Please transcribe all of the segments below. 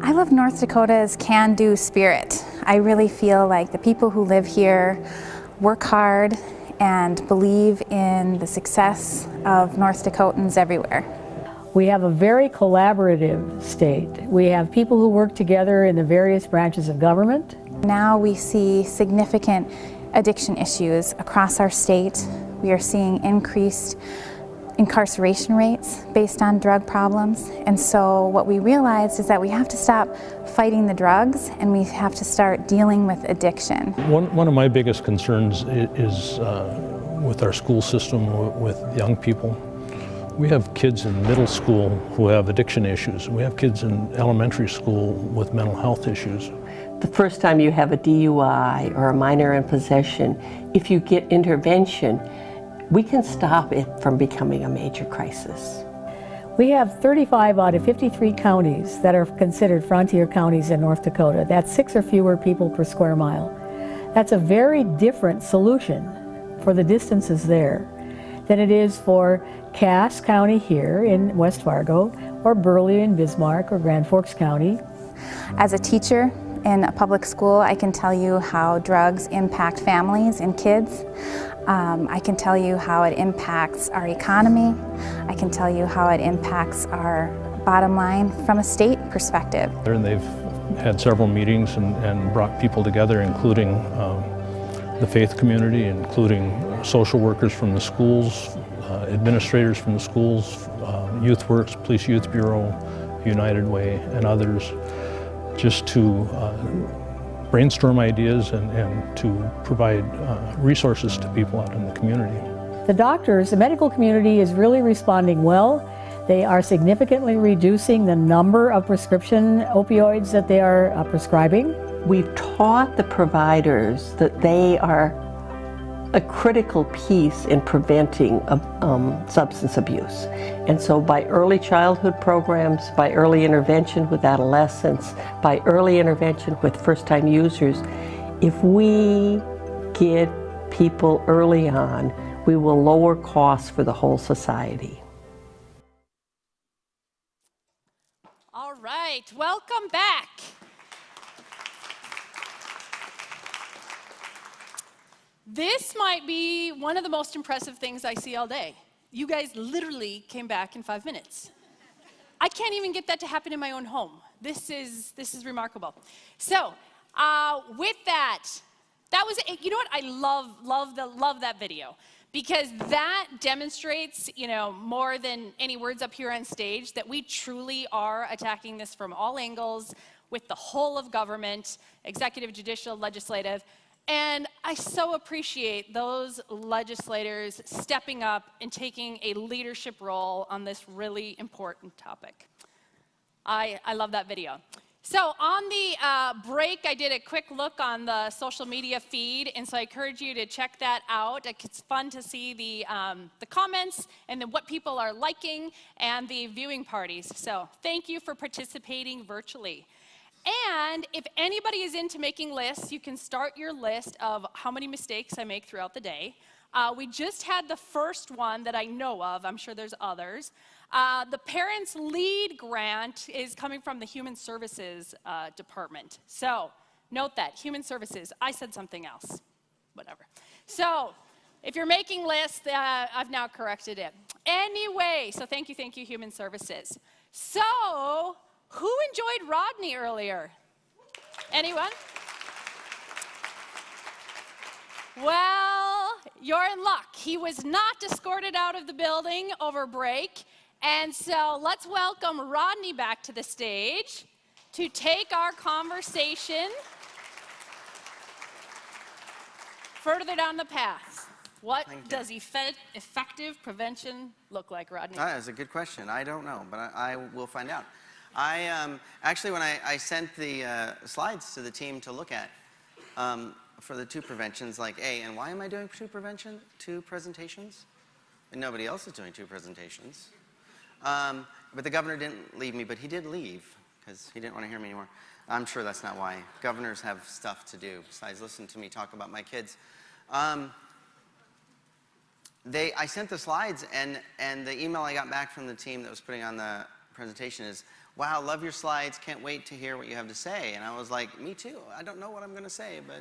I love North Dakota's can-do spirit. I really feel like the people who live here work hard and believe in the success of North Dakotans everywhere. We have a very collaborative state. We have people who work together in the various branches of government. Now we see significant addiction issues across our state. We are seeing increased incarceration rates based on drug problems. And so what we realized is that we have to stop fighting the drugs and we have to start dealing with addiction. One of my biggest concerns is with our school system, with young people. We have kids in middle school who have addiction issues. We have kids in elementary school with mental health issues. The first time you have a DUI or a minor in possession, if you get intervention, we can stop it from becoming a major crisis. We have 35 out of 53 counties that are considered frontier counties in North Dakota. That's 6 or fewer people per square mile. That's a very different solution for the distances there than it is for Cass County here in West Fargo, or Burley in Bismarck, or Grand Forks County. As a teacher in a public school, I can tell you how drugs impact families and kids. I can tell you how it impacts our economy. I can tell you how it impacts our bottom line from a state perspective. And they've had several meetings and brought people together, including the faith community, including social workers from the schools, administrators from the schools, Youth Works, Police Youth Bureau, United Way, and others, just to brainstorm ideas and to provide resources to people out in the community. The doctors, the medical community is really responding well. They are significantly reducing the number of prescription opioids that they are prescribing. We've taught the providers that they are a critical piece in preventing substance abuse. And so by early childhood programs, by early intervention with adolescents, by early intervention with first-time users, if we get people early on, we will lower costs for the whole society. All right, welcome back. This might be one of the most impressive things I see all day. You guys literally came back in 5 minutes. I can't even get that to happen in my own home. This is remarkable. So, with that was, you know what, I love that video, because that demonstrates, more than any words up here on stage, that we truly are attacking this from all angles with the whole of government, executive, judicial, legislative. And I so appreciate those legislators stepping up and taking a leadership role on this really important topic. I love that video. So on the break, I did a quick look on the social media feed, and so I encourage you to check that out. It's fun to see the comments and then what people are liking and the viewing parties. So thank you for participating virtually. And if anybody is into making lists, you can start your list of how many mistakes I make throughout the day. We just had the first one that I know of. I'm sure there's others. The Parents Lead grant is coming from the Human Services Department. So note that, Human Services. I said something else. Whatever. So if you're making lists, I've now corrected it. Anyway, so thank you, Human Services. So, who enjoyed Rodney earlier? Anyone? Well, you're in luck. He was not escorted out of the building over break. And so let's welcome Rodney back to the stage to take our conversation further down the path. What does effective prevention look like, Rodney? That's a good question. I don't know, but I will find out. Actually, when I sent the slides to the team to look at for the 2 preventions, like, and why am I doing 2 presentations? And nobody else is doing 2 presentations. But the governor didn't leave me, but he did leave because he didn't want to hear me anymore. I'm sure that's not why. Governors have stuff to do besides listen to me talk about my kids. I sent the slides, and the email I got back from the team that was putting on the presentation is, wow, love your slides, can't wait to hear what you have to say. And I was like, me too. I don't know what I'm going to say, but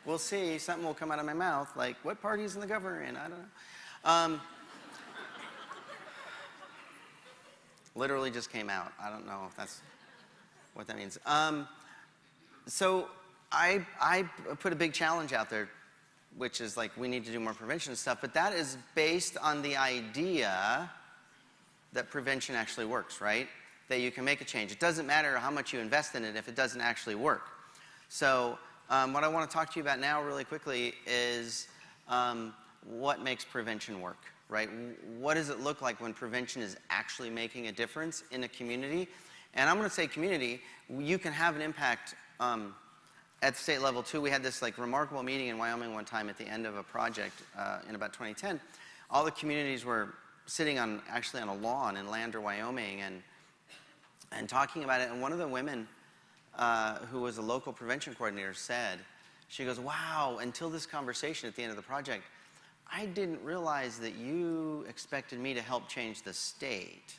we'll see. Something will come out of my mouth, like, what party's in the government? I don't know. Literally just came out. I don't know if that's what that means. So I put a big challenge out there, which is like, we need to do more prevention stuff, but that is based on the idea that prevention actually works, right? That you can make a change. It doesn't matter how much you invest in it if it doesn't actually work. So what I want to talk to you about now really quickly is what makes prevention work, right? What does it look like when prevention is actually making a difference in a community? And I'm going to say community, you can have an impact at the state level too. We had this like remarkable meeting in Wyoming one time at the end of a project in about 2010. All the communities were sitting actually on a lawn in Lander, Wyoming, and talking about it. And one of the women who was a local prevention coordinator said, she goes, wow, until this conversation at the end of the project, I didn't realize that you expected me to help change the state.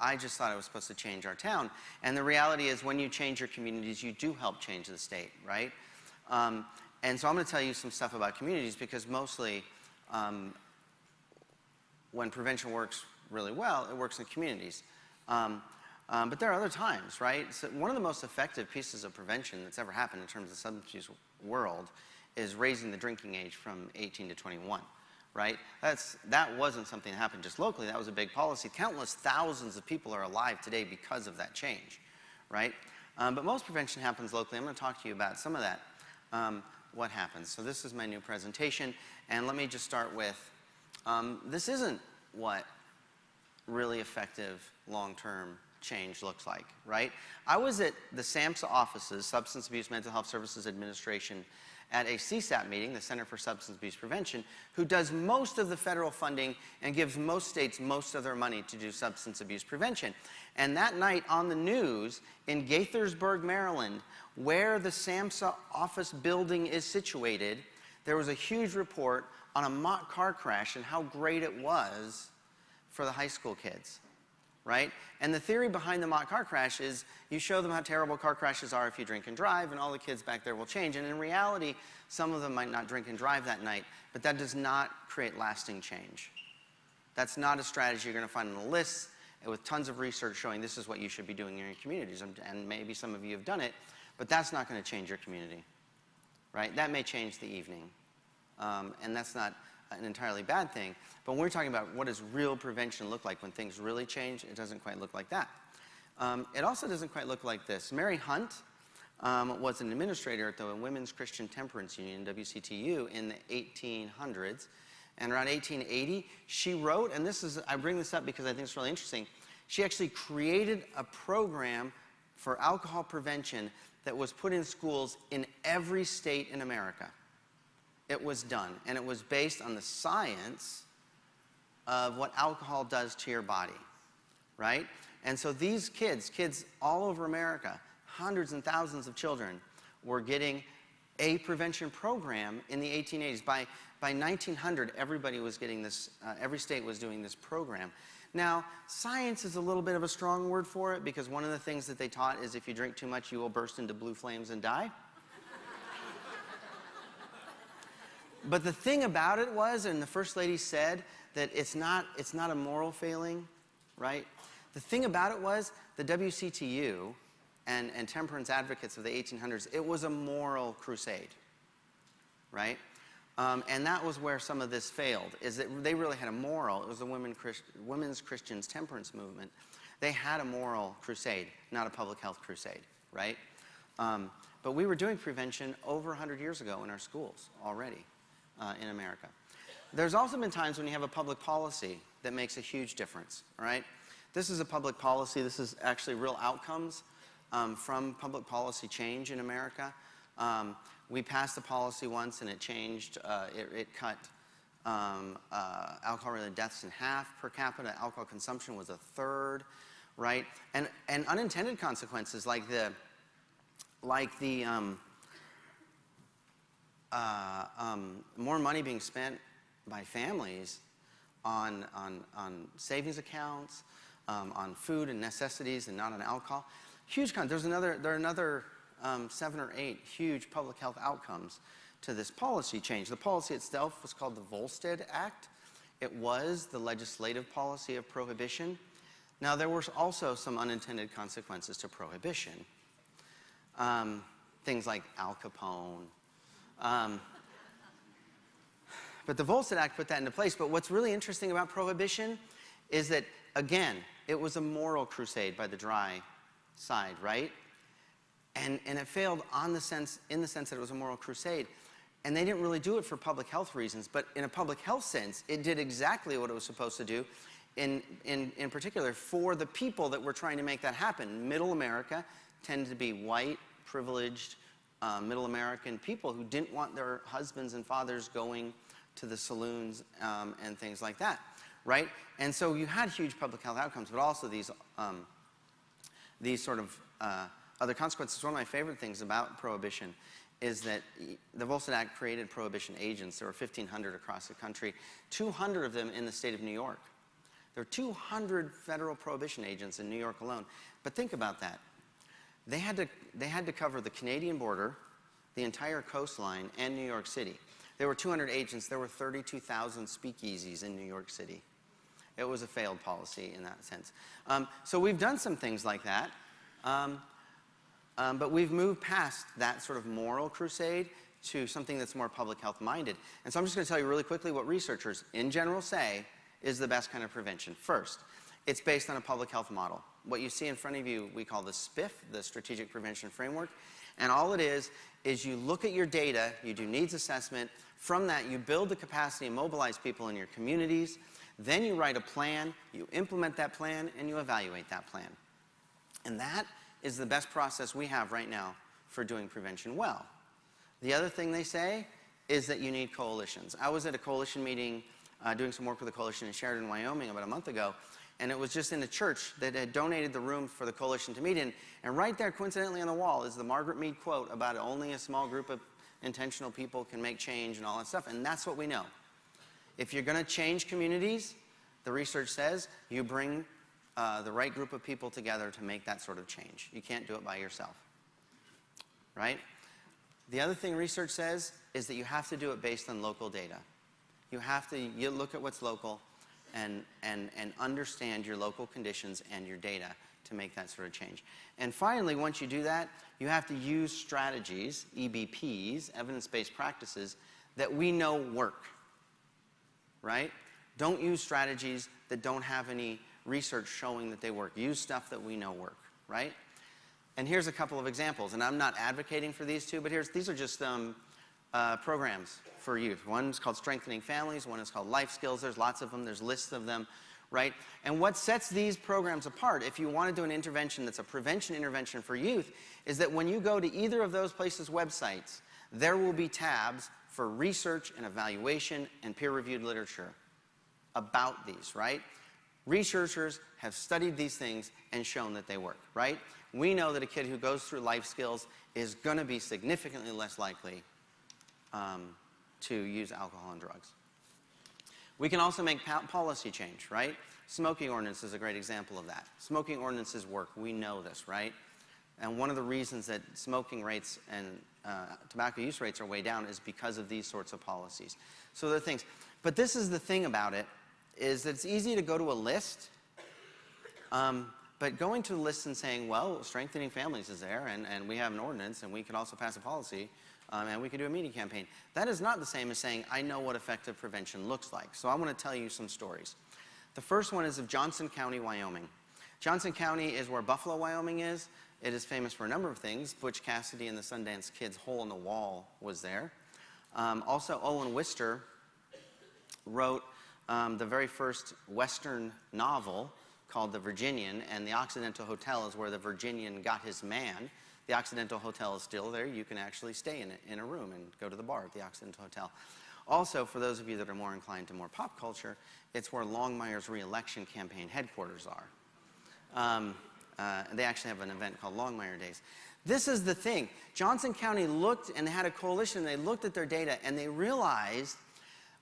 I just thought I was supposed to change our town. And the reality is when you change your communities, you do help change the state, right? And so I'm going to tell you some stuff about communities because mostly when prevention works really well, it works in communities. But there are other times, right? So one of the most effective pieces of prevention that's ever happened in terms of the substance abuse world is raising the drinking age from 18 to 21. Right? That wasn't something that happened just locally. That was a big policy. Countless thousands of people are alive today because of that change, right? But most prevention happens locally. I'm going to talk to you about some of that, what happens. So this is my new presentation, and let me just start with, this isn't what really effective long-term change looks like, right? I was at the SAMHSA offices, Substance Abuse Mental Health Services Administration, at a CSAP meeting, the Center for Substance Abuse Prevention, who does most of the federal funding and gives most states most of their money to do substance abuse prevention. And that night on the news in Gaithersburg, Maryland, where the SAMHSA office building is situated, there was a huge report on a mock car crash and how great it was for the high school kids. Right? And the theory behind the mock car crash is you show them how terrible car crashes are if you drink and drive, and all the kids back there will change. And in reality, some of them might not drink and drive that night, but that does not create lasting change. That's not a strategy you're going to find on a list with tons of research showing this is what you should be doing in your communities. And maybe some of you have done it, but that's not going to change your community. Right? That may change the evening. And that's not an entirely bad thing. But when we're talking about what does real prevention look like when things really change, it doesn't quite look like that. It also doesn't quite look like this. Mary Hunt was an administrator at the Women's Christian Temperance Union, WCTU, in the 1800s. And around 1880, she wrote, and I bring this up because I think it's really interesting, she actually created a program for alcohol prevention that was put in schools in every state in America. It was done, and it was based on the science of what alcohol does to your body, right? And so these kids all over America, hundreds and thousands of children, were getting a prevention program in the 1880s. By 1900, everybody was getting this, every state was doing this program. Now, science is a little bit of a strong word for it because one of the things that they taught is if you drink too much, you will burst into blue flames and die. But the thing about it was, and the First Lady said, that it's not a moral failing, right? The thing about it was, the WCTU and temperance advocates of the 1800s, it was a moral crusade, right? And that was where some of this failed, is that they really had a moral. It was the Women's Christians Temperance Movement. They had a moral crusade, not a public health crusade, right? But we were doing prevention over 100 years ago in our schools already. In America. There's also been times when you have a public policy that makes a huge difference, all right? This is a public policy. This is actually real outcomes from public policy change in America. We passed a policy once and it changed, it cut alcohol-related deaths in half per capita. Alcohol consumption was a third, right? And unintended consequences like the more money being spent by families on savings accounts, on food and necessities, and not on alcohol. Huge there are another 7 or 8 huge public health outcomes to this policy change. The policy itself was called the Volstead Act. It was the legislative policy of prohibition. Now, there were also some unintended consequences to prohibition. Things like Al Capone. But the Volstead Act put that into place. But what's really interesting about prohibition is that, again, it was a moral crusade by the dry side, right? And it failed in the sense that it was a moral crusade. And they didn't really do it for public health reasons, but in a public health sense, it did exactly what it was supposed to do, in particular for the people that were trying to make that happen. Middle America tended to be white, privileged, middle American people who didn't want their husbands and fathers going to the saloons and things like that, right? And so you had huge public health outcomes, but also these sort of other consequences. One of my favorite things about prohibition is that the Volstead Act created prohibition agents. There were 1,500 across the country, 200 of them in the state of New York. There are 200 federal prohibition agents in New York alone. But think about that. They had to cover the Canadian border, the entire coastline, and New York City. There were 200 agents. There were 32,000 speakeasies in New York City. It was a failed policy in that sense. So we've done some things like that. But we've moved past that sort of moral crusade to something that's more public health minded. And so I'm just going to tell you really quickly what researchers in general say is the best kind of prevention. First, it's based on a public health model. What you see in front of you, we call the SPIF, the Strategic Prevention Framework. And all it is you look at your data, you do needs assessment. From that, you build the capacity and mobilize people in your communities. Then you write a plan, you implement that plan, and you evaluate that plan. And that is the best process we have right now for doing prevention well. The other thing they say is that you need coalitions. I was at a coalition meeting doing some work with a coalition in Sheridan, Wyoming about a month ago, and it was just in a church that had donated the room for the coalition to meet in, and right there, coincidentally on the wall, is the Margaret Mead quote about only a small group of intentional people can make change and all that stuff, and that's what we know. If you're going to change communities, the research says you bring the right group of people together to make that sort of change. You can't do it by yourself, right? The other thing research says is that you have to do it based on local data. You look at what's local and understand your local conditions and your data to make that sort of change. And finally, once you do that, you have to use strategies, EBPs, evidence-based practices, that we know work, right? Don't use strategies that don't have any research showing that they work. Use stuff that we know work, right? And here's a couple of examples, and I'm not advocating for these two, but these are just programs for youth. One's called Strengthening Families, one is called Life Skills. There's lots of them, there's lists of them, right? And what sets these programs apart, if you want to do an intervention that's a prevention intervention for youth, is that when you go to either of those places' websites, there will be tabs for research and evaluation and peer-reviewed literature about these, right? Researchers have studied these things and shown that they work, right? We know that a kid who goes through life skills is going to be significantly less likely to use alcohol and drugs. We can also make policy change, right? Smoking ordinance is a great example of that. Smoking ordinances work. We know this, right? And one of the reasons that smoking rates and tobacco use rates are way down is because of these sorts of policies. So there are things. But this is the thing about it, is that it's easy to go to a list, but going to the list and saying, well, Strengthening Families is there, and we have an ordinance, and we could also pass a policy, and we could do a media campaign. That is not the same as saying, I know what effective prevention looks like. So I want to tell you some stories. The first one is of Johnson County, Wyoming. Johnson County is where Buffalo, Wyoming is. It is famous for a number of things. Butch Cassidy and the Sundance Kid's Hole in the Wall was there. Also, Owen Wister wrote the very first Western novel called The Virginian, and the Occidental Hotel is where the Virginian got his man. The Occidental Hotel is still there. You can actually stay in it in a room and go to the bar at the Occidental Hotel. Also, for those of you that are more inclined to more pop culture, it's where Longmire's re-election campaign headquarters are. They actually have an event called Longmire Days. This is the thing. Johnson County looked, and they had a coalition, they looked at their data, and they realized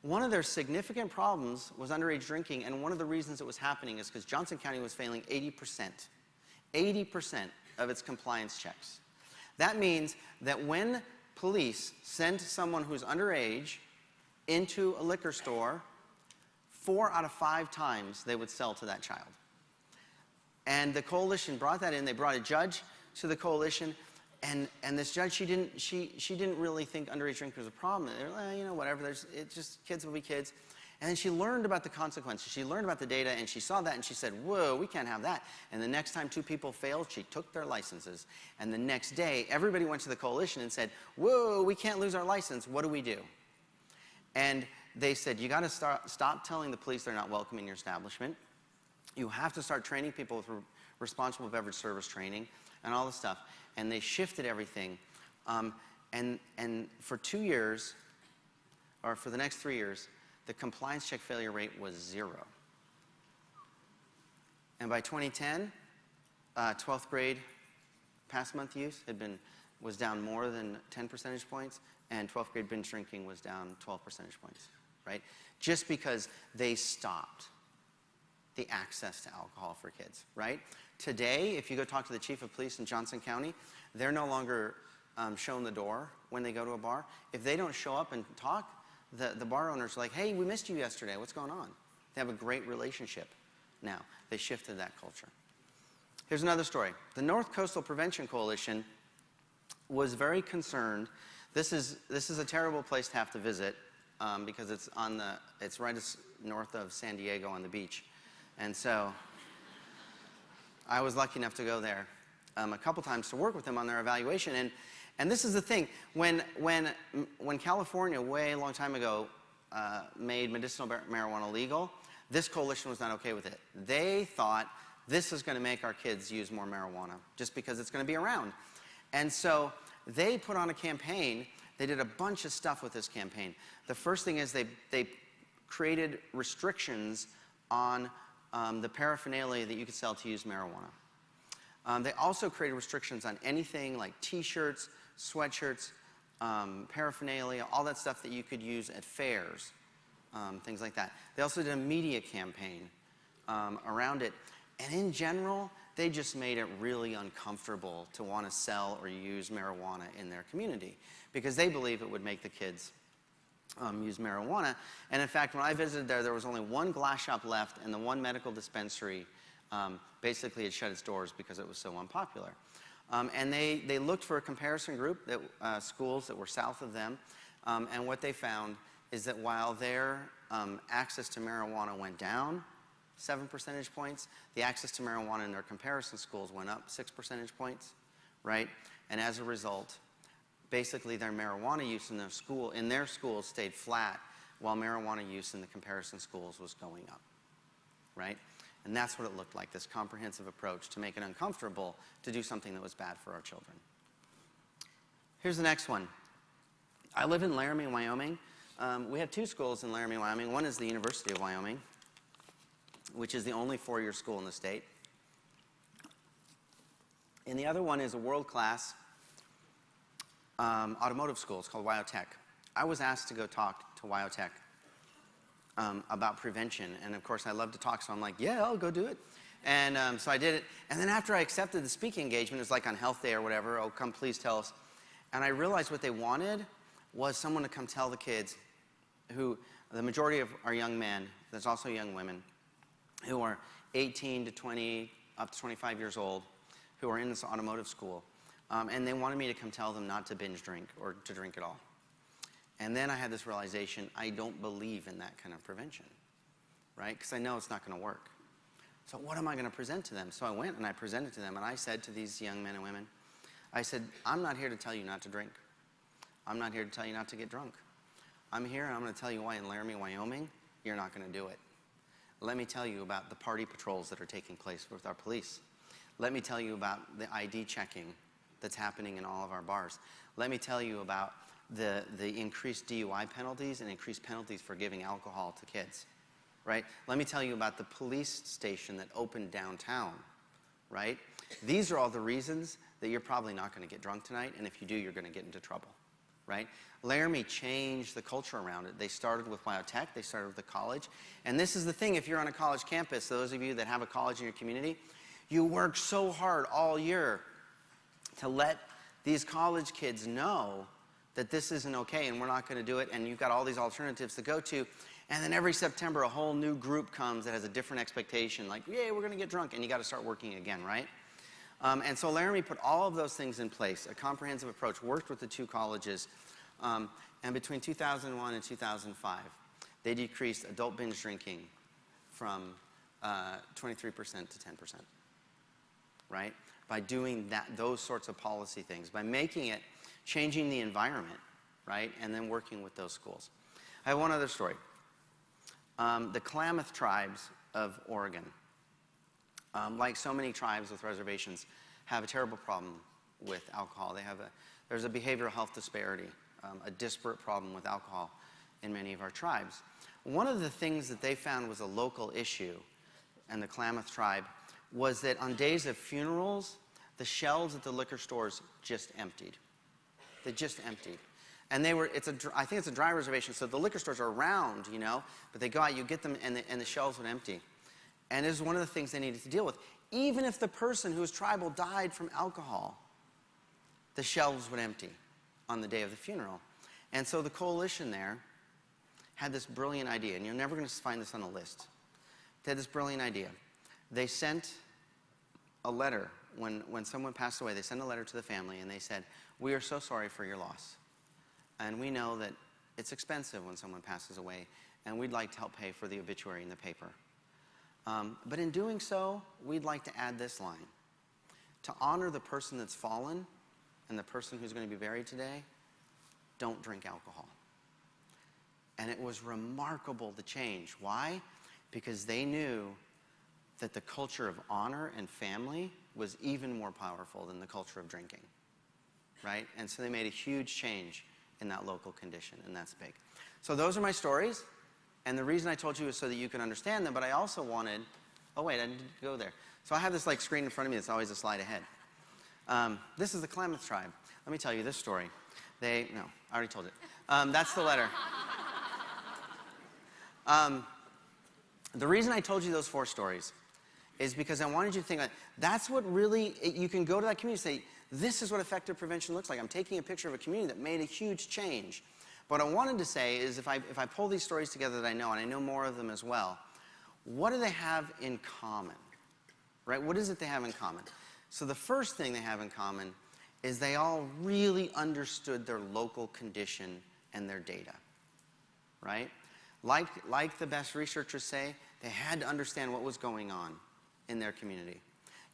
One of their significant problems was underage drinking, and one of the reasons it was happening is because Johnson County was failing 80%. 80% of its compliance checks. That means that when police sent someone who's underage into a liquor store, 4 out of 5 times they would sell to that child. And the coalition brought that in. They brought a judge to the coalition, and this judge, she didn't really think underage drinking was a problem. They were like, you know, whatever. It's just kids will be kids. And then she learned about the consequences. She learned about the data, and she saw that, and she said, whoa, we can't have that. And the next time 2 people failed, she took their licenses. And the next day, everybody went to the coalition and said, whoa, we can't lose our license. What do we do? And they said, you got to stop telling the police they're not welcome in your establishment. You have to start training people with responsible beverage service training and all this stuff. And they shifted everything. And for 2 years, or for the next 3 years, the compliance check failure rate was 0. And by 2010, 12th grade pass month use was down more than 10 percentage points, and 12th grade binge drinking was down 12 percentage points, right? Just because they stopped the access to alcohol for kids, right? Today, if you go talk to the chief of police in Johnson County, they're no longer shown the door when they go to a bar. If they don't show up and talk, the bar owners are like, hey, we missed you yesterday. What's going on? They have a great relationship now. They shifted that culture. Here's another story. The North Coastal Prevention Coalition was very concerned. This is a terrible place to have to visit because it's right north of San Diego on the beach. And so I was lucky enough to go there a couple times to work with them on their evaluation. And this is the thing, when California, way a long time ago, made medicinal marijuana legal, this coalition was not okay with it. They thought this is going to make our kids use more marijuana, just because it's going to be around. And so they put on a campaign. They did a bunch of stuff with this campaign. The first thing is they created restrictions on the paraphernalia that you could sell to use marijuana. They also created restrictions on anything like T-shirts, sweatshirts, paraphernalia, all that stuff that you could use at fairs, things like that. They also did a media campaign around it. And in general, they just made it really uncomfortable to want to sell or use marijuana in their community because they believe it would make the kids use marijuana. And in fact, when I visited there was only one glass shop left, and the one medical dispensary basically had shut its doors because it was so unpopular. And they looked for a comparison group, schools that were south of them, and what they found is that while their access to marijuana went down 7 percentage points, the access to marijuana in their comparison schools went up 6 percentage points, right? And as a result, basically their marijuana use in their schools stayed flat, while marijuana use in the comparison schools was going up, right? And that's what it looked like, this comprehensive approach to make it uncomfortable to do something that was bad for our children. Here's the next one. I live in Laramie, Wyoming. We have 2 schools in Laramie, Wyoming. One is the University of Wyoming, which is the only 4-year school in the state. And the other one is a world-class automotive school. It's called WyoTech. I was asked to go talk to WyoTech about prevention. And of course, I love to talk, so I'm like, yeah, I'll go do it. And so I did it. And then after I accepted the speaking engagement, it was like on Health Day or whatever, oh, come please tell us. And I realized what they wanted was someone to come tell the kids who, the majority of our young men, there's also young women, who are 18 to 20, up to 25 years old, who are in this automotive school. And they wanted me to come tell them not to binge drink or to drink at all. And then I had this realization, I don't believe in that kind of prevention, right? Because I know it's not going to work. So what am I going to present to them? So I went and I presented to them, and I said to these young men and women, I said, I'm not here to tell you not to drink. I'm not here to tell you not to get drunk. I'm here and I'm going to tell you why in Laramie, Wyoming, you're not going to do it. Let me tell you about the party patrols that are taking place with our police. Let me tell you about the ID checking that's happening in all of our bars. Let me tell you about the increased DUI penalties and increased penalties for giving alcohol to kids, right? Let me tell you about the police station that opened downtown, right? These are all the reasons that you're probably not going to get drunk tonight, and if you do, you're going to get into trouble. right? Laramie changed the culture around it. They started with biotech, they started with the college. And this is the thing, if you're on a college campus, those of you that have a college in your community, you work so hard all year to let these college kids know that this isn't okay and we're not going to do it, and you've got all these alternatives to go to. And then every September, a whole new group comes that has a different expectation, like, yay, we're going to get drunk, and you got to start working again, right? And so Laramie put all of those things in place, a comprehensive approach, worked with the two colleges, and between 2001 and 2005, they decreased adult binge drinking from 23% to 10%, right? By doing those sorts of policy things, by making it, changing the environment, right? And then working with those schools. I have one other story. The Klamath tribes of Oregon, like so many tribes with reservations, have a terrible problem with alcohol. There's a behavioral health disparity, a disparate problem with alcohol in many of our tribes. One of the things that they found was a local issue, and the Klamath tribe, was that on days of funerals, the shelves at the liquor stores just emptied. They just emptied. And I think it's a dry reservation, so the liquor stores are around, you know, but they go out, you get them, and the shelves would empty. And this is one of the things they needed to deal with. Even if the person who was tribal died from alcohol, the shelves would empty on the day of the funeral. And so the coalition there had this brilliant idea, and you're never going to find this on a list. They had this brilliant idea. They sent a letter. When someone passed away, they sent a letter to the family, and they said, we are so sorry for your loss. And we know that it's expensive when someone passes away, and we'd like to help pay for the obituary in the paper. But in doing so, we'd like to add this line. To honor the person that's fallen and the person who's going to be buried today, don't drink alcohol. And it was remarkable, the change. Why? Because they knew that the culture of honor and family was even more powerful than the culture of drinking, right? And so they made a huge change in that local condition, and that's big. So those are my stories, and the reason I told you is so that you can understand them, but I also wanted, oh wait, I didn't go there. So I have this screen in front of me that's always a slide ahead. This is the Klamath tribe. Let me tell you this story. No, I already told it. That's the letter. The reason I told you those 4 stories is because I wanted you to think, that's what really, you can go to that community and say, this is what effective prevention looks like. I'm taking a picture of a community that made a huge change. But what I wanted to say is if I pull these stories together that I know, and I know more of them as well, what do they have in common? Right? What is it they have in common? So the first thing they have in common is they all really understood their local condition and their data. Right? Like the best researchers say, they had to understand what was going on in their community.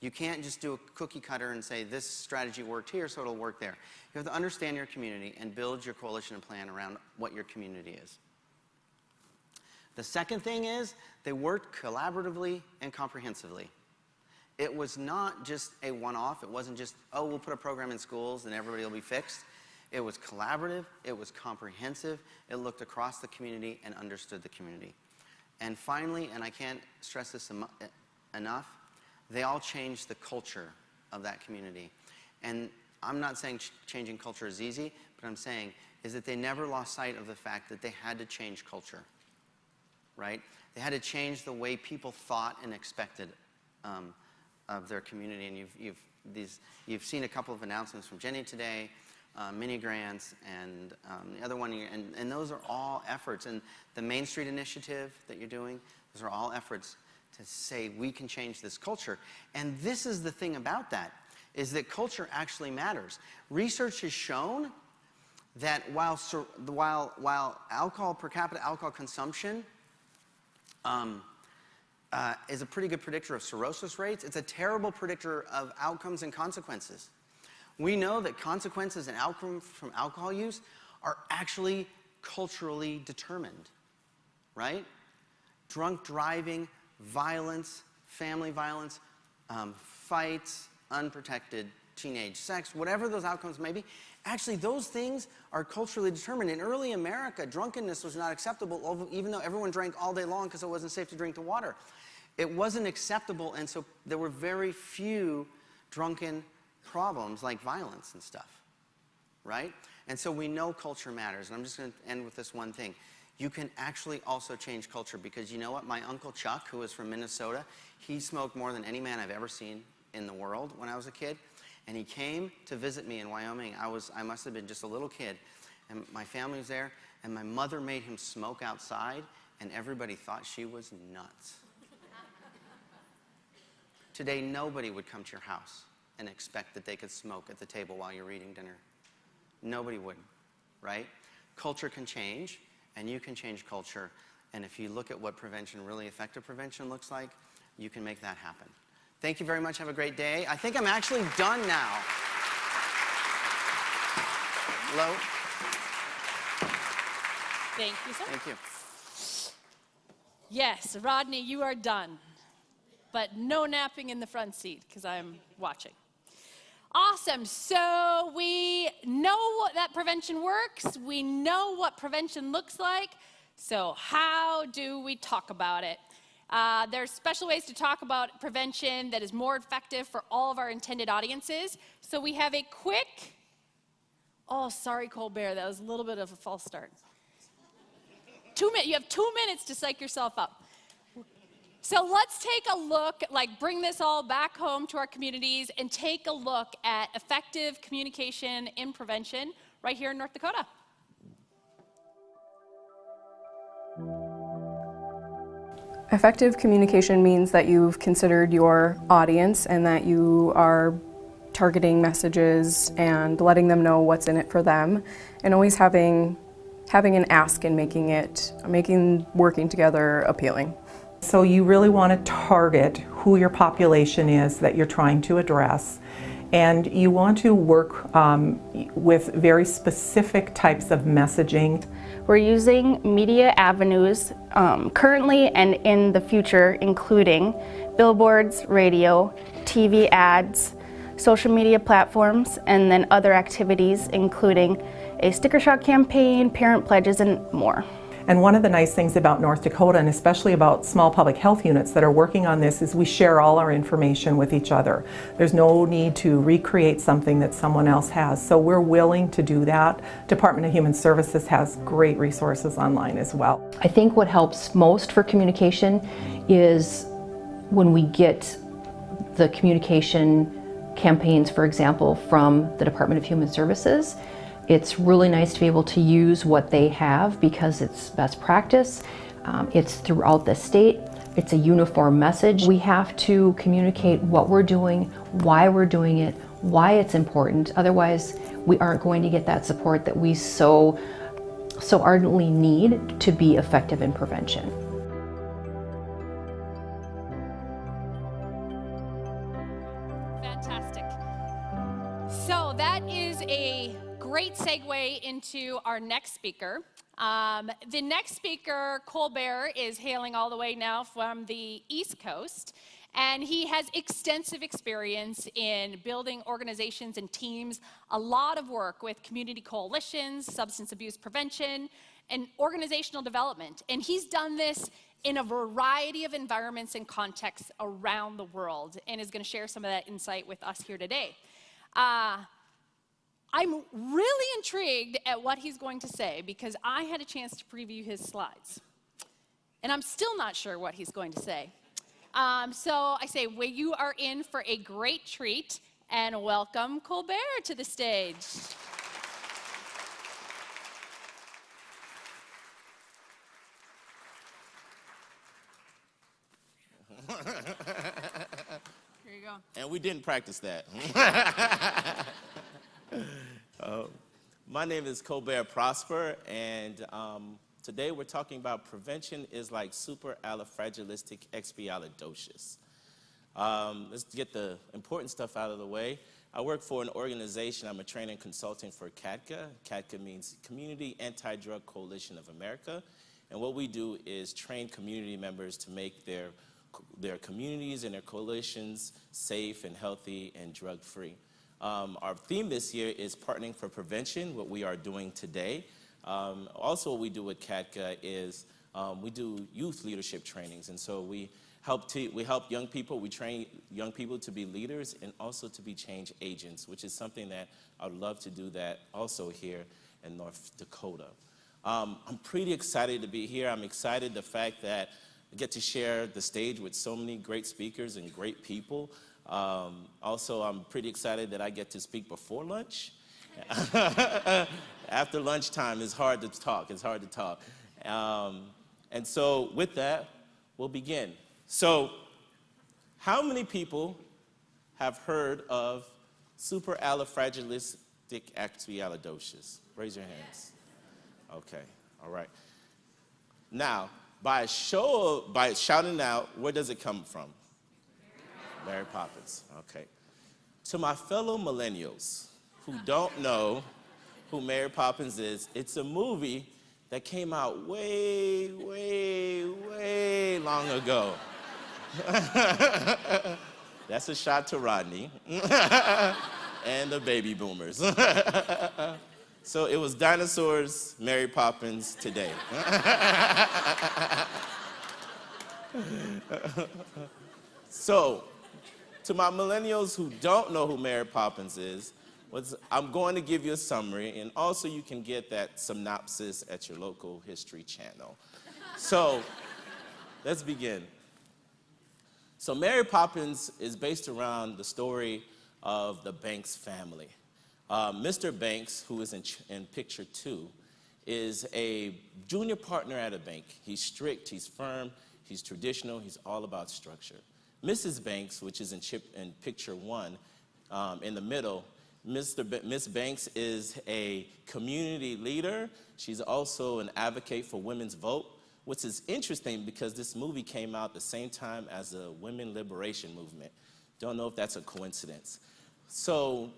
You can't just do a cookie cutter and say this strategy worked here, so it'll work there. You have to understand your community and build your coalition and plan around what your community is. The second thing is they worked collaboratively and comprehensively. It was not just a one-off. It wasn't just, oh, we'll put a program in schools and everybody will be fixed. It was collaborative. It was comprehensive. It looked across the community and understood the community. And finally, and I can't stress this enough, they all changed the culture of that community. And I'm not saying changing culture is easy, but I'm saying is that they never lost sight of the fact that they had to change culture, right? They had to change the way people thought and expected of their community. And you've seen a couple of announcements from Jenny today, mini grants, and the other one, and those are all efforts. And the Main Street initiative that you're doing, those are all efforts to say we can change this culture. And this is the thing about that, is that culture actually matters. Research has shown that while alcohol, per capita alcohol consumption is a pretty good predictor of cirrhosis rates, it's a terrible predictor of outcomes and consequences. We know that consequences and outcomes from alcohol use are actually culturally determined, right? Drunk driving, violence, family violence, fights, unprotected teenage sex, whatever those outcomes may be, actually those things are culturally determined. In early America, drunkenness was not acceptable, even though everyone drank all day long because it wasn't safe to drink the water. It wasn't acceptable, and so there were very few drunken problems like violence and stuff, right? And so we know culture matters. And I'm just going to end with this one thing. You can actually also change culture, because you know what? My Uncle Chuck, who is from Minnesota, he smoked more than any man I've ever seen in the world when I was a kid. And he came to visit me in Wyoming. I must have been just a little kid. And my family was there. And my mother made him smoke outside. And everybody thought she was nuts. Today, nobody would come to your house and expect that they could smoke at the table while you're eating dinner. Nobody would, right? Culture can change, and you can change culture. And if you look at what prevention, really effective prevention looks like, you can make that happen. Thank you very much. Have a great day. I think I'm actually done now. Hello? Thank you, sir. Thank you. Yes, Rodney, you are done. But no napping in the front seat, because I'm watching. Awesome. So we know that prevention works. We know what prevention looks like. So how do we talk about it? There's special ways to talk about prevention that is more effective for all of our intended audiences. So we have a quick, oh, sorry, Colbert, that was a little bit of a false start. 2 minutes, you have 2 minutes to psych yourself up. So let's take a look, bring this all back home to our communities and take a look at effective communication in prevention right here in North Dakota. Effective communication means that you've considered your audience and that you are targeting messages and letting them know what's in it for them, and always having an ask and making working together appealing. So you really want to target who your population is that you're trying to address, and you want to work with very specific types of messaging. We're using media avenues currently and in the future, including billboards, radio, TV ads, social media platforms, and then other activities including a sticker shock campaign, parent pledges, and more. And one of the nice things about North Dakota, and especially about small public health units that are working on this, is we share all our information with each other. There's no need to recreate something that someone else has, so we're willing to do that. Department of Human Services has great resources online as well. I think what helps most for communication is when we get the communication campaigns, for example, from the Department of Human Services. It's really nice to be able to use what they have because it's best practice. It's throughout the state. It's a uniform message. We have to communicate what we're doing, why we're doing it, why it's important. Otherwise, we aren't going to get that support that we so ardently need to be effective in prevention. Fantastic. So that is a great segue into our next speaker. The next speaker, Colbert, is hailing all the way now from the East Coast, and he has extensive experience in building organizations and teams, a lot of work with community coalitions, substance abuse prevention, and organizational development. And he's done this in a variety of environments and contexts around the world, and is going to share some of that insight with us here today. I'm really intrigued at what he's going to say because I had a chance to preview his slides. And I'm still not sure what he's going to say. So I say, well, you are in for a great treat, and welcome Colbert to the stage. Here you go. And we didn't practice that. My name is Colbert Prosper, and today we're talking about prevention is like superalifragilistic expialidocious. Let's get the important stuff out of the way. I work for an organization. I'm a trainer and consultant for CADCA. CADCA means Community Anti-Drug Coalition of America. And what we do is train community members to make their communities and their coalitions safe and healthy and drug-free. Our theme this year is partnering for prevention, what we are doing today. Also what we do with CADCA is we do youth leadership trainings, and so we help young people, we train young people to be leaders and also to be change agents, which is something that I'd love to do that also here in North Dakota. I'm pretty excited to be here. I'm excited the fact that I get to share the stage with so many great speakers and great people. Also, I'm pretty excited that I get to speak before lunch. After lunchtime, it's hard to talk. It's hard to talk. And so with that, we'll begin. So how many people have heard of superalifragilistic expialidocious? Raise your hands. Okay, all right. Now, by shouting out, where does it come from? Mary Poppins, okay. To my fellow millennials who don't know who Mary Poppins is, it's a movie that came out way, way, way long ago. That's a shot to Rodney and the baby boomers. So it was dinosaurs, Mary Poppins, today. So, to my millennials who don't know who Mary Poppins is, I'm going to give you a summary, and also you can get that synopsis at your local history channel. So, let's begin. So Mary Poppins is based around the story of the Banks family. Mr. Banks, who is in picture 2, is a junior partner at a bank. He's strict, he's firm, he's traditional, he's all about structure. Mrs. Banks, which is in picture 1, in the middle, Miss Banks is a community leader. She's also an advocate for women's vote, which is interesting because this movie came out the same time as the women liberation movement. Don't know if that's a coincidence. So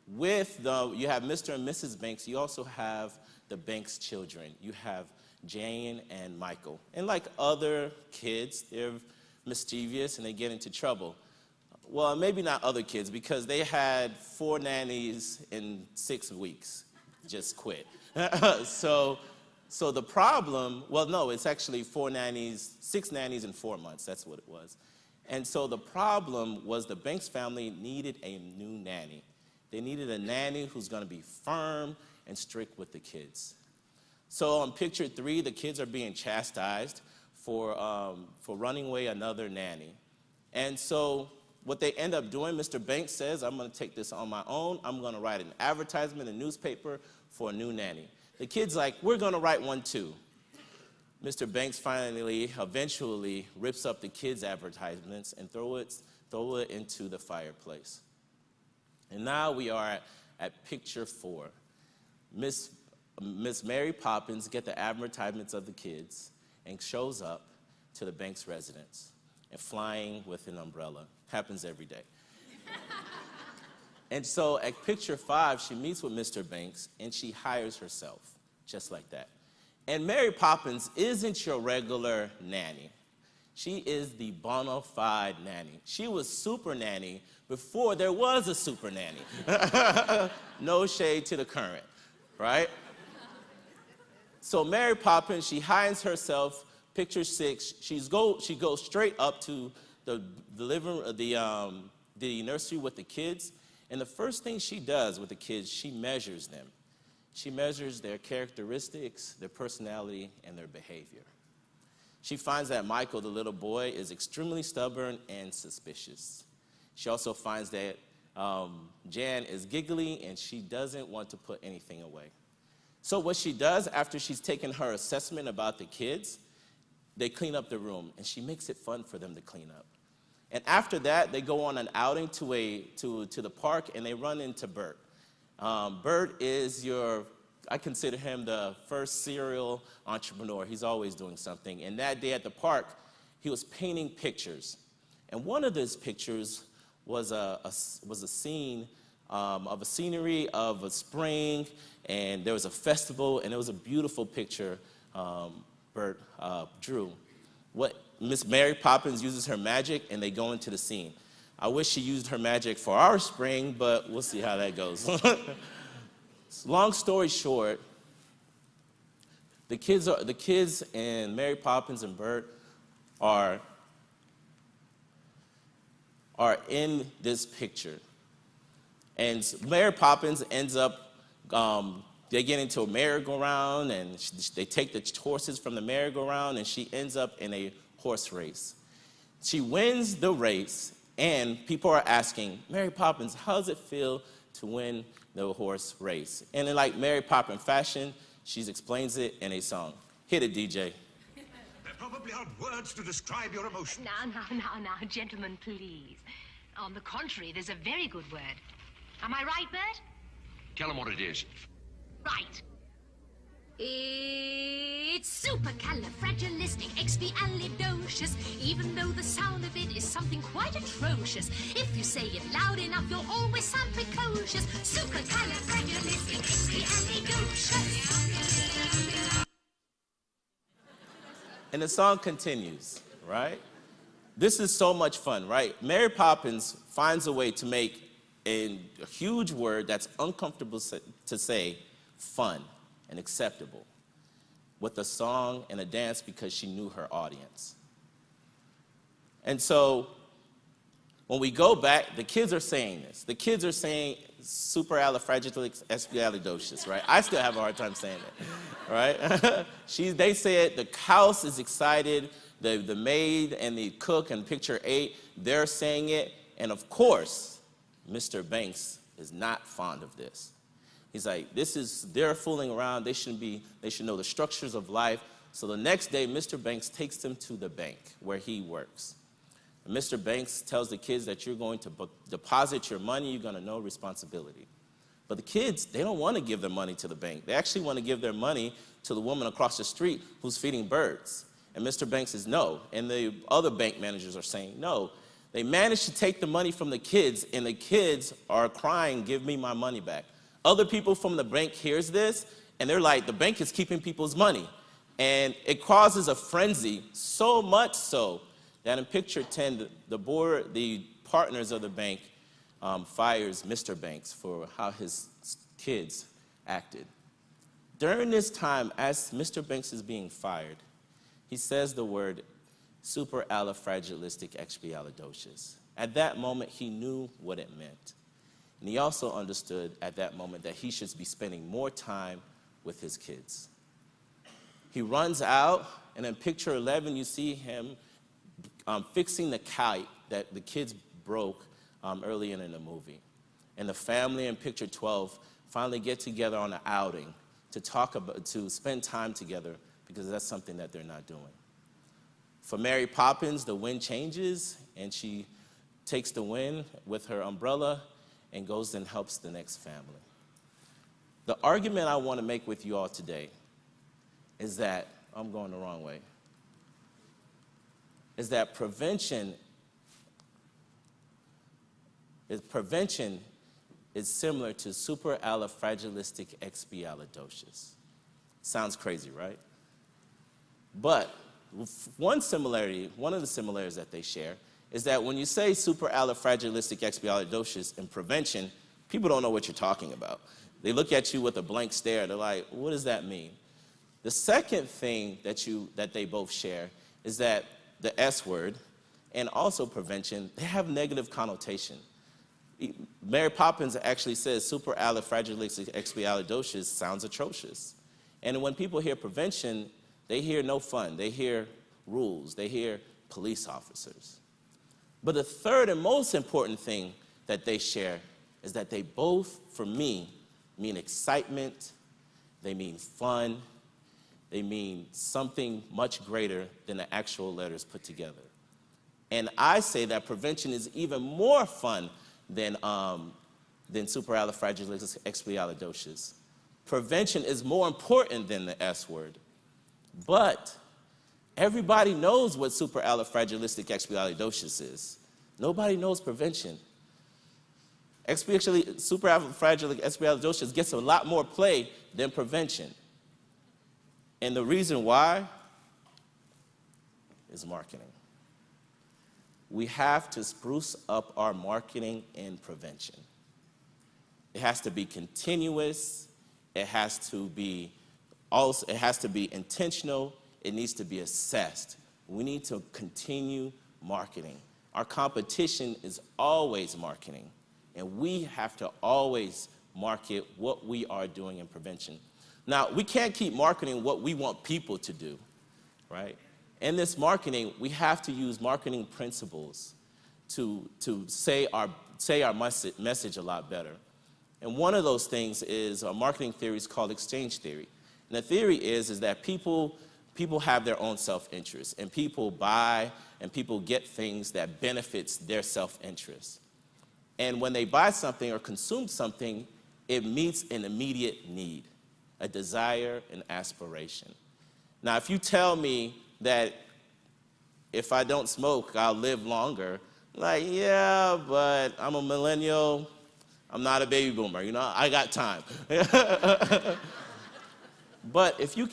you have Mr. and Mrs. Banks, you also have the Banks children. You have Jane and Michael. And like other kids, they're mischievous and they get into trouble. Well, maybe not other kids, because they had 4 nannies in 6 weeks, just quit. So the problem, well, no, it's actually 6 nannies in 4 months, that's what it was. And so the problem was the Banks family needed a new nanny. They needed a nanny who's gonna be firm and strict with the kids. So on picture 3, the kids are being chastised for running away another nanny. And so what they end up doing, Mr. Banks says, I'm gonna take this on my own. I'm gonna write an advertisement in a newspaper for a new nanny. The kid's like, we're gonna write one too. Mr. Banks eventually rips up the kids' advertisements and throw it into the fireplace. And now we are at picture 4. Miss Mary Poppins gets the advertisements of the kids and shows up to the Banks residence and flying with an umbrella. Happens every day. And so at picture 5, she meets with Mr. Banks and she hires herself, just like that. And Mary Poppins isn't your regular nanny. She is the bona fide nanny. She was Super Nanny before there was a Super Nanny. No shade to the current, right? So Mary Poppins, she hires herself, picture 6, she goes straight up to the nursery with the kids, and the first thing she does with the kids, she measures them. She measures their characteristics, their personality, and their behavior. She finds that Michael, the little boy, is extremely stubborn and suspicious. She also finds that Jan is giggly and she doesn't want to put anything away. So what she does after she's taken her assessment about the kids, they clean up the room, and she makes it fun for them to clean up. And after that, they go on an outing to the park, and they run into Bert. Bert is I consider him the first serial entrepreneur. He's always doing something. And that day at the park, he was painting pictures. And one of those pictures was a scene of a scenery of a spring, and there was a festival, and it was a beautiful picture Bert drew. Miss Mary Poppins uses her magic, and they go into the scene. I wish she used her magic for our spring, but we'll see how that goes. Long story short, The kids and Mary Poppins and Bert are in this picture. And Mary Poppins ends up, they get into a merry-go-round, and they take the horses from the merry-go-round, and she ends up in a horse race. She wins the race, and people are asking, Mary Poppins, how does it feel to win the horse race? And in like Mary Poppins fashion, she explains it in a song. Hit it, DJ. There probably aren't words to describe your emotion. Now, gentlemen, please. On the contrary, there's a very good word. Am I right, Bert? Tell them what it is. Right. It's supercalifragilisticexpialidocious, even though the sound of it is something quite atrocious. If you say it loud enough, you'll always sound precocious. Supercalifragilisticexpialidocious. And the song continues, right? This is so much fun, right? Mary Poppins finds a way to make a huge word that's uncomfortable to say fun and acceptable with a song and a dance because she knew her audience. And so when we go back, the kids are saying this. The kids are saying supercalifragilisticexpialidocious, right? I still have a hard time saying it, right? They say it, the house is excited, the maid and the cook in picture 8, they're saying it, and of course, Mr. Banks is not fond of this. He's like, they're fooling around, they should know the structures of life. So the next day, Mr. Banks takes them to the bank where he works. And Mr. Banks tells the kids that you're going to deposit your money, you're gonna know responsibility. But the kids, they don't wanna give their money to the bank. They actually wanna give their money to the woman across the street who's feeding birds. And Mr. Banks says no, and the other bank managers are saying no. They managed to take the money from the kids, and the kids are crying, give me my money back. Other people from the bank hears this, and they're like, the bank is keeping people's money. And it causes a frenzy, so much so that in picture 10, the partners of the bank fires Mr. Banks for how his kids acted. During this time, as Mr. Banks is being fired, he says the word supercalifragilisticexpialidocious. At that moment, he knew what it meant. And he also understood at that moment that he should be spending more time with his kids. He runs out, and in picture 11, you see him fixing the kite that the kids broke early in the movie. And the family in picture 12 finally get together on an outing to spend time together because that's something that they're not doing. For Mary Poppins, the wind changes, and she takes the wind with her umbrella and goes and helps the next family. The argument I want to make with you all today is that, I'm going the wrong way, is that prevention is similar to supercalifragilisticexpialidocious. Sounds crazy, right? But one of the similarities that they share is that when you say supercalifragilisticexpialidocious in prevention, people don't know what you're talking about. They look at you with a blank stare. They're like, what does that mean? The second thing that they both share is that the S word and also prevention, they have negative connotation. Mary Poppins actually says supercalifragilisticexpialidocious sounds atrocious. And when people hear prevention, they hear no fun. They hear rules. They hear police officers. But the third and most important thing that they share is that they both, for me, mean excitement, they mean fun, they mean something much greater than the actual letters put together. And I say that prevention is even more fun than supercalifragilisticexpialidocious. Prevention is more important than the S word. But everybody knows what supercalifragilisticexpialidocious is. Nobody knows prevention. Especially supercalifragilisticexpialidocious gets a lot more play than prevention. And the reason why is marketing. We have to spruce up our marketing in prevention. It has to be continuous. It has to be Also, it has to be intentional. It needs to be assessed. We need to continue marketing. Our competition is always marketing, and we have to always market what we are doing in prevention. Now, we can't keep marketing what we want people to do, right? In this marketing, we have to use marketing principles to say our message a lot better. And one of those things is a marketing theory is called exchange theory. And the theory is that people have their own self-interest, and people buy and people get things that benefits their self-interest. And when they buy something or consume something, it meets an immediate need, a desire, an aspiration. Now, if you tell me that if I don't smoke, I'll live longer, like, yeah, but I'm a millennial, I'm not a baby boomer, you know, I got time. But if you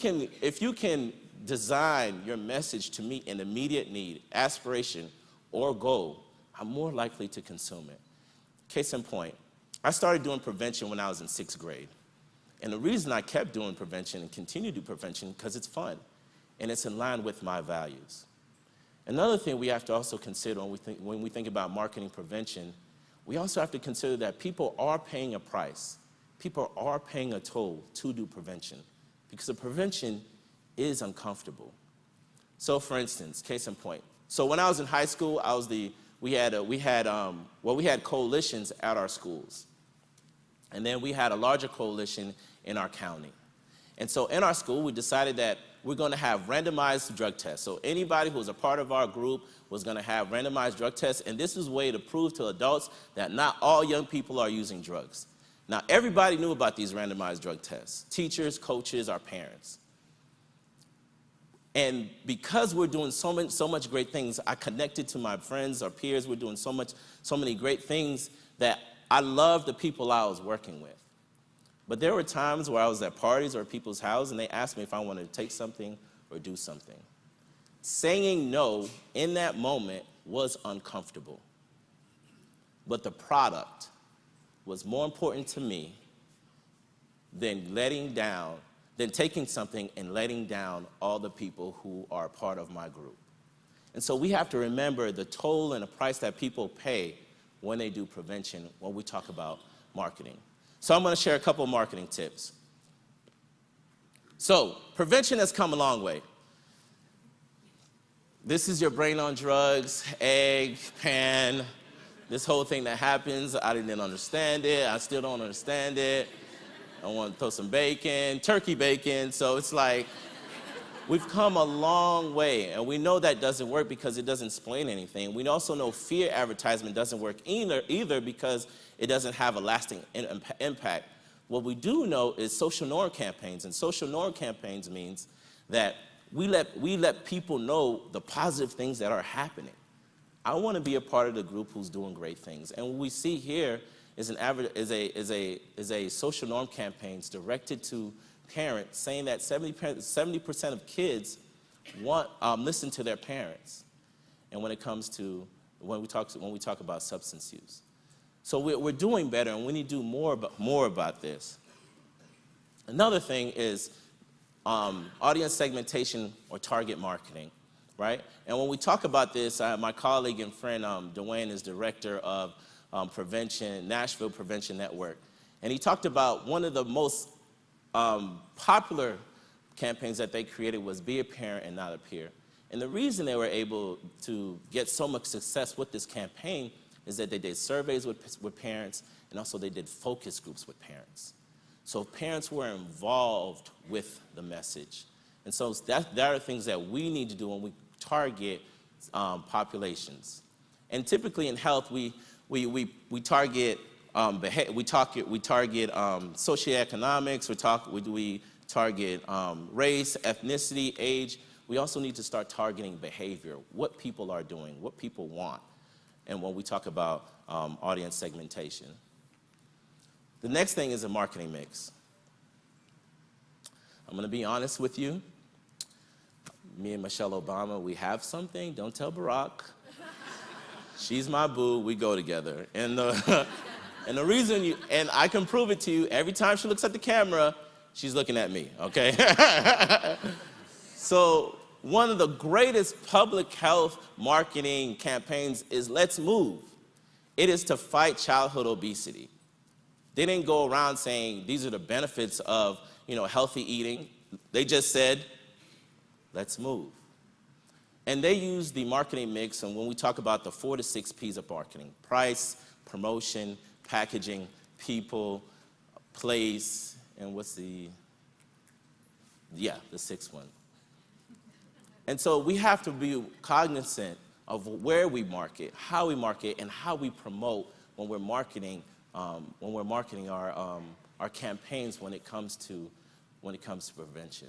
can design your message to meet an immediate need, aspiration, or goal, I'm more likely to consume it. Case in point, I started doing prevention when I was in 6th grade. And the reason I kept doing prevention and continue to do prevention because it's fun, and it's in line with my values. Another thing we have to also consider when we think about marketing prevention, we also have to consider that people are paying a price. People are paying a toll to do prevention because the prevention is uncomfortable. So for instance, case in point. So when I was in high school, we had coalitions at our schools. And then we had a larger coalition in our county. And so in our school, we decided that we're going to have randomized drug tests. So anybody who was a part of our group was going to have randomized drug tests, and this was a way to prove to adults that not all young people are using drugs. Now, everybody knew about these randomized drug tests, teachers, coaches, our parents. And because we're doing so much great things, I connected to my friends, our peers. We're doing so many great things that I loved the people I was working with. But there were times where I was at parties or people's houses, and they asked me if I wanted to take something or do something. Saying no in that moment was uncomfortable. But the product was more important to me than taking something and letting down all the people who are part of my group. And so we have to remember the toll and the price that people pay when they do prevention when we talk about marketing. So I'm going to share a couple of marketing tips. So prevention has come a long way. This is your brain on drugs, egg, pan, this whole thing that happens. I didn't understand it. I still don't understand it. I want to throw some bacon, turkey bacon. So it's like, we've come a long way, and we know that doesn't work because it doesn't explain anything. We also know fear advertisement doesn't work either because it doesn't have a lasting impact. What we do know is social norm campaigns, and social norm campaigns means that we let people know the positive things that are happening. I want to be a part of the group who's doing great things, and what we see here is a social norm campaigns directed to parents, saying that 70% of kids listen to their parents, and when we talk about substance use. So we're doing better, and we need to do more about this. Another thing is audience segmentation or target marketing, right? And when we talk about this, my colleague and friend Dwayne is director of Nashville Prevention Network, and he talked about one of the most popular campaigns that they created was Be a Parent and Not a Peer. And the reason they were able to get so much success with this campaign is that they did surveys with parents, and also they did focus groups with parents. So parents were involved with the message. And so that are things that we need to do when we target populations. And typically in health, we target socioeconomics, we target race, ethnicity, age. We also need to start targeting behavior, what people are doing, what people want, and when we talk about audience segmentation. The next thing is a marketing mix. I'm going to be honest with you. Me and Michelle Obama, we have something. Don't tell Barack. She's my boo. We go together. And the reason and I can prove it to you, every time she looks at the camera, She's looking at me, okay? So one of the greatest public health marketing campaigns is Let's Move. It is to fight childhood obesity. They didn't go around saying these are the benefits of healthy eating. They just said, let's move. And they use the marketing mix, and when we talk about the 4 to 6 P's of marketing: price, promotion, packaging, people, place, and what's the 6th one. And so we have to be cognizant of where we market, how we market, and how we promote when we're marketing our campaigns when it comes to prevention.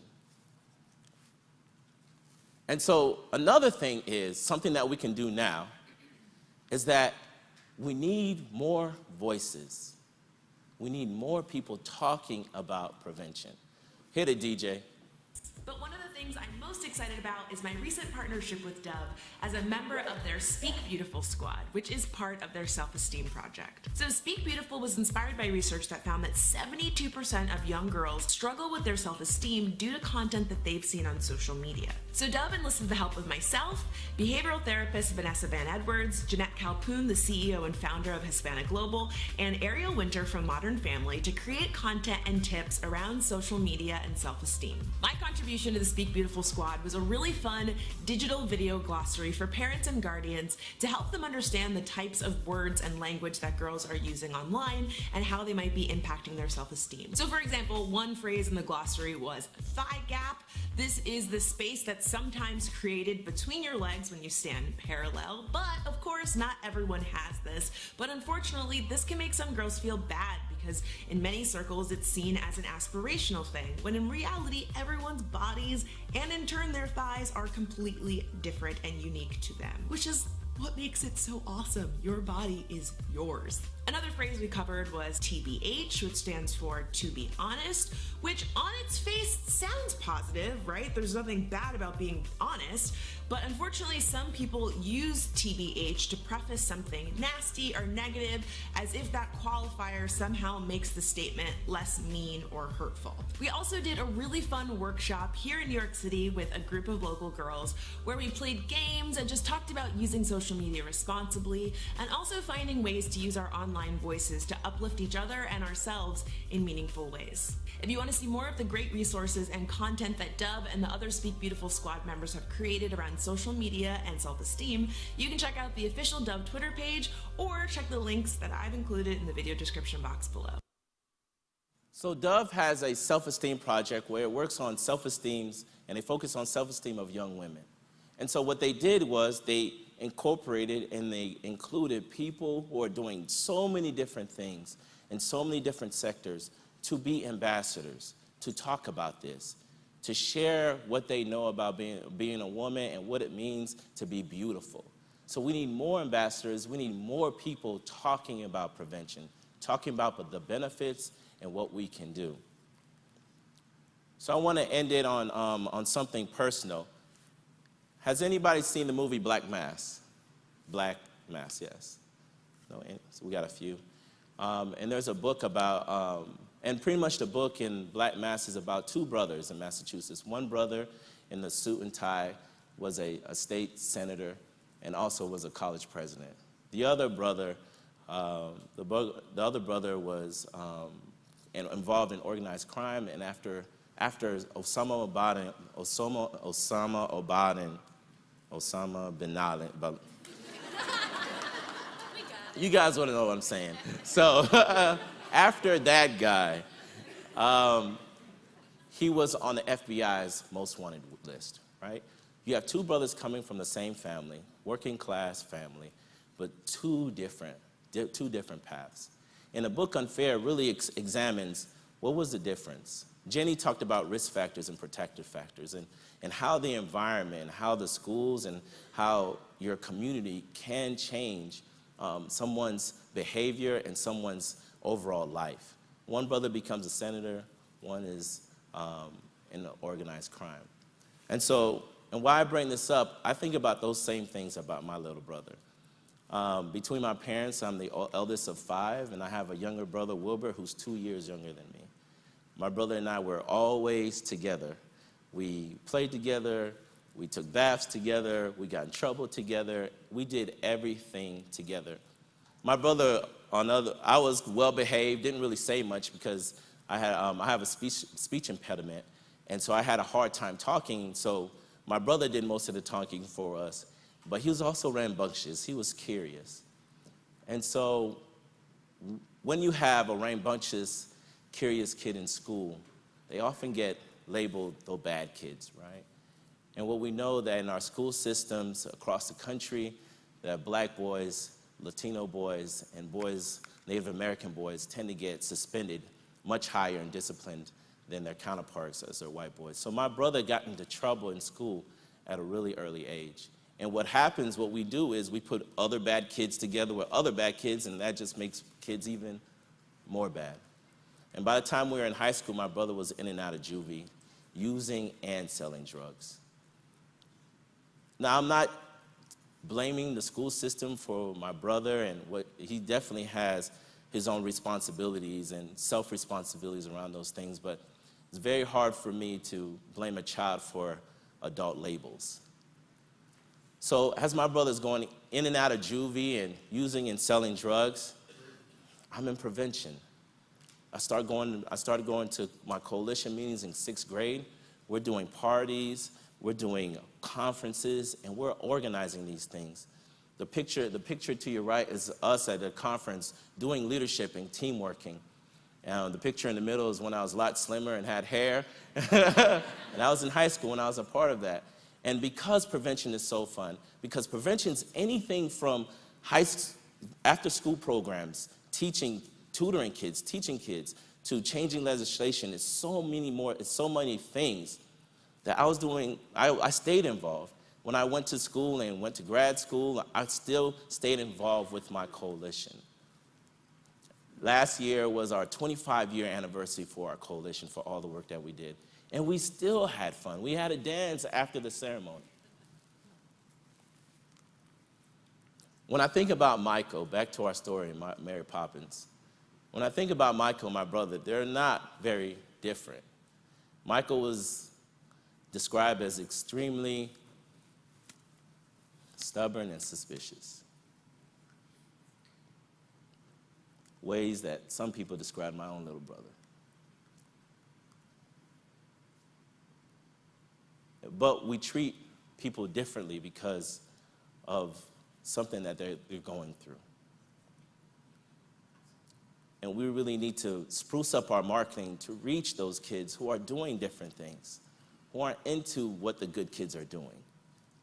And so another thing is, something that we can do now, is that we need more voices. We need more people talking about prevention. Hit it, DJ. But one of the things I'm most excited about is my recent partnership with Dove as a member of their Speak Beautiful squad, which is part of their self-esteem project. So Speak Beautiful was inspired by research that found that 72% of young girls struggle with their self-esteem due to content that they've seen on social media. So Dove enlisted the help of myself, behavioral therapist Vanessa Van Edwards, Jeanette Calpoon, the CEO and founder of Hispanic Global, and Ariel Winter from Modern Family to create content and tips around social media and self-esteem. My contribution to the Speak Beautiful squad was a really fun digital video glossary for parents and guardians to help them understand the types of words and language that girls are using online and how they might be impacting their self-esteem. So for example, one phrase in the glossary was thigh gap. This is the space that's sometimes created between your legs when you stand parallel, but of course not everyone has this. But unfortunately, this can make some girls feel bad because in many circles it's seen as an aspirational thing, when in reality everyone's bodies and in turn their thighs are completely different and unique to them, which is what makes it so awesome. Your body is yours. Another phrase we covered was TBH, which stands for to be honest, which on its face sounds positive, right? There's nothing bad about being honest, but unfortunately some people use TBH to preface something nasty or negative as if that qualifier somehow makes the statement less mean or hurtful. We also did a really fun workshop here in New York City with a group of local girls where we played games and just talked about using social media responsibly and also finding ways to use our online voices to uplift each other and ourselves in meaningful ways. If you want to see more of the great resources and content that Dove and the other Speak Beautiful squad members have created around social media and self-esteem, you can check out the official Dove Twitter page or check the links that I've included in the video description box below. So Dove has a self-esteem project where it works on self-esteem, and they focus on self-esteem of young women. And so what they did was they incorporated and they included people who are doing so many different things in so many different sectors to be ambassadors, to talk about this, to share what they know about being a woman and what it means to be beautiful. So we need more ambassadors, we need more people talking about prevention, talking about the benefits and what we can do. So I want to end it on something personal. Has anybody seen the movie Black Mass? Black Mass, yes. No, so we got a few. And there's a book about, and pretty much the book in Black Mass is about 2 brothers in Massachusetts. One brother in the suit and tie was a state senator and also was a college president. The other brother, was involved in organized crime, and after Osama bin Laden, but you guys want to know what I'm saying. So after that guy, he was on the FBI's most wanted list, right? You have 2 brothers coming from the same family, working class family, but two different paths. And the book Unfair really examines what was the difference. Jenny talked about risk factors and protective factors and how the environment, how the schools, and how your community can change someone's behavior and someone's overall life. One brother becomes a senator, one is in organized crime. And why I bring this up, I think about those same things about my little brother. Between my parents, I'm the eldest of 5, and I have a younger brother, Wilbur, who's 2 years younger than me. My brother and I were always together. We played together, we took baths together, we got in trouble together, we did everything together. My brother, I was well behaved, didn't really say much because I have a speech impediment, and so I had a hard time talking, so my brother did most of the talking for us, but he was also rambunctious, he was curious. And so when you have a rambunctious, curious kid in school, they often get labeled the bad kids, right? And what we know that in our school systems across the country, that black boys, Latino boys, and boys, Native American boys, tend to get suspended much higher and disciplined than their counterparts as their white boys. So my brother got into trouble in school at a really early age. And what happens, what we do is we put other bad kids together with other bad kids, and that just makes kids even more bad. And by the time we were in high school, my brother was in and out of juvie, using and selling drugs. Now, I'm not blaming the school system for my brother, and he definitely has his own responsibilities and self-responsibilities around those things, but it's very hard for me to blame a child for adult labels. So as my brother's going in and out of juvie and using and selling drugs, I'm in prevention. I started going to my coalition meetings in 6th grade. We're doing parties, we're doing conferences, and we're organizing these things. The picture to your right is us at a conference doing leadership and team working. And the picture in the middle is when I was a lot slimmer and had hair. And I was in high school when I was a part of that. And because prevention is so fun, because prevention is anything from after-school programs, tutoring kids, teaching kids, to changing legislation, it's so many things that I was doing. I stayed involved. When I went to school and went to grad school, I still stayed involved with my coalition. Last year was our 25-year anniversary for our coalition, for all the work that we did. And we still had fun. We had a dance after the ceremony. When I think about Michael, back to our story, Mary Poppins, when I think about Michael, my brother, they're not very different. Michael was described as extremely stubborn and suspicious. Ways that some people describe my own little brother. But we treat people differently because of something that they're going through. And we really need to spruce up our marketing to reach those kids who are doing different things, who aren't into what the good kids are doing.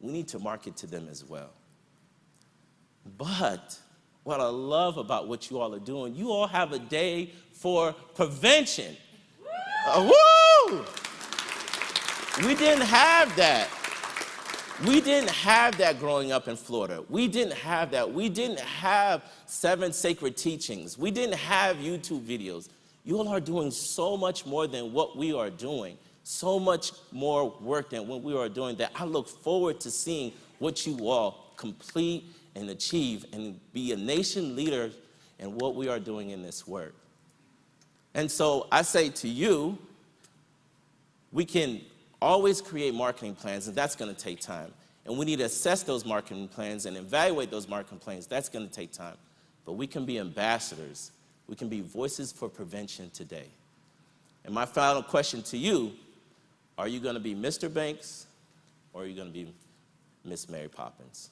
We need to market to them as well. But what I love about what you all are doing, you all have a day for prevention. Woo! We didn't have that. We didn't have that growing up in Florida. We didn't have that. We didn't have 7 sacred teachings. We didn't have YouTube videos. You all are doing so much more than what we are doing, so much more work than what we are doing, that I look forward to seeing what you all complete and achieve and be a nation leader in what we are doing in this work. And so I say to you, we can always create marketing plans, and that's going to take time. And we need to assess those marketing plans and evaluate those marketing plans. That's going to take time. But we can be ambassadors. We can be voices for prevention today. And my final question to you, are you going to be Mr. Banks, or are you going to be Miss Mary Poppins?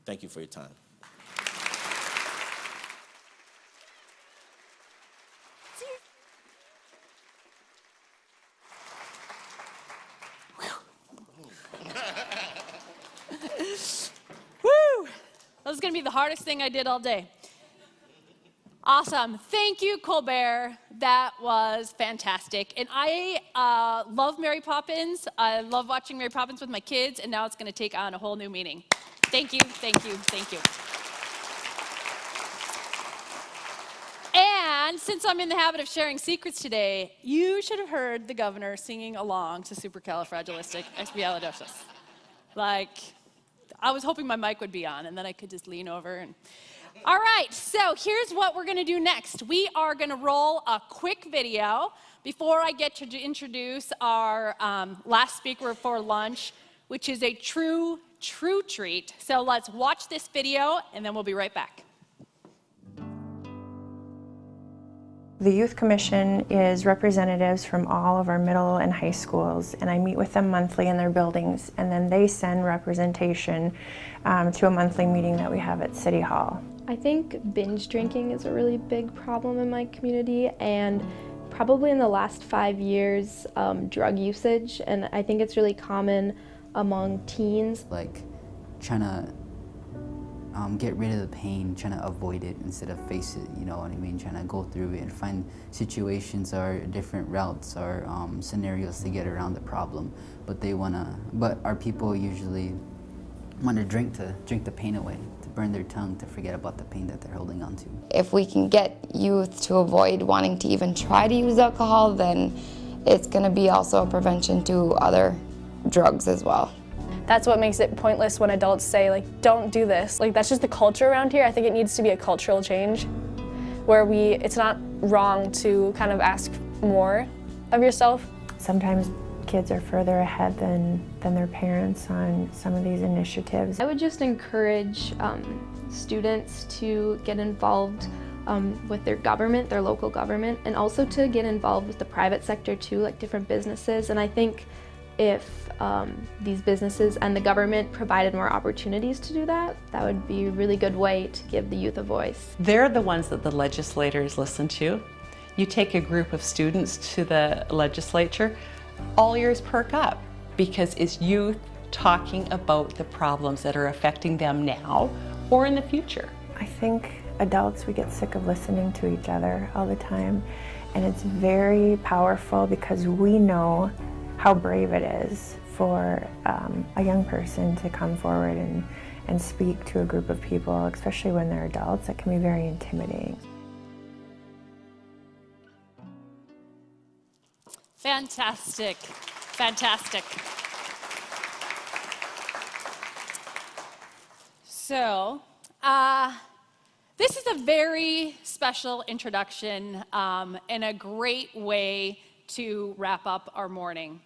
Thank you for your time. Woo! That was going to be the hardest thing I did all day. Awesome. Thank you, Colbert. That was fantastic. And I love Mary Poppins. I love watching Mary Poppins with my kids, and now it's going to take on a whole new meaning. Thank you, thank you, thank you. And since I'm in the habit of sharing secrets today, you should have heard the governor singing along to Supercalifragilisticexpialidocious. Like, I was hoping my mic would be on, and then I could just lean over and... All right, so here's what we're gonna do next. We are gonna roll a quick video before I get to introduce our last speaker for lunch, which is a true treat. So let's watch this video and then we'll be right back. The Youth Commission is representatives from all of our middle and high schools, and I meet with them monthly in their buildings, and then they send representation to a monthly meeting that we have at City Hall. I think binge drinking is a really big problem in my community, and probably in the last 5 years, drug usage, and I think it's really common among teens. Like trying to get rid of the pain, trying to avoid it instead of face it, you know what I mean? Trying to go through it and find situations or different routes or scenarios to get around the problem. But our people usually want to drink the pain away, to burn their tongue, to forget about the pain that they're holding on to. If we can get youth to avoid wanting to even try to use alcohol, then it's going to be also a prevention to other drugs as well. That's what makes it pointless when adults say, like, don't do this. Like, that's just the culture around here. I think it needs to be a cultural change where it's not wrong to kind of ask more of yourself. Sometimes kids are further ahead than their parents on some of these initiatives. I would just encourage students to get involved with their government, their local government, and also to get involved with the private sector too, like different businesses. And I think if these businesses and the government provided more opportunities to do that, that would be a really good way to give the youth a voice. They're the ones that the legislators listen to. You take a group of students to the legislature, all ears perk up because it's youth talking about the problems that are affecting them now or in the future. I think adults, we get sick of listening to each other all the time, and it's very powerful because we know how brave it is for a young person to come forward and speak to a group of people, especially when they're adults. It can be very intimidating. Fantastic, fantastic. So, this is a very special introduction and a great way to wrap up our morning.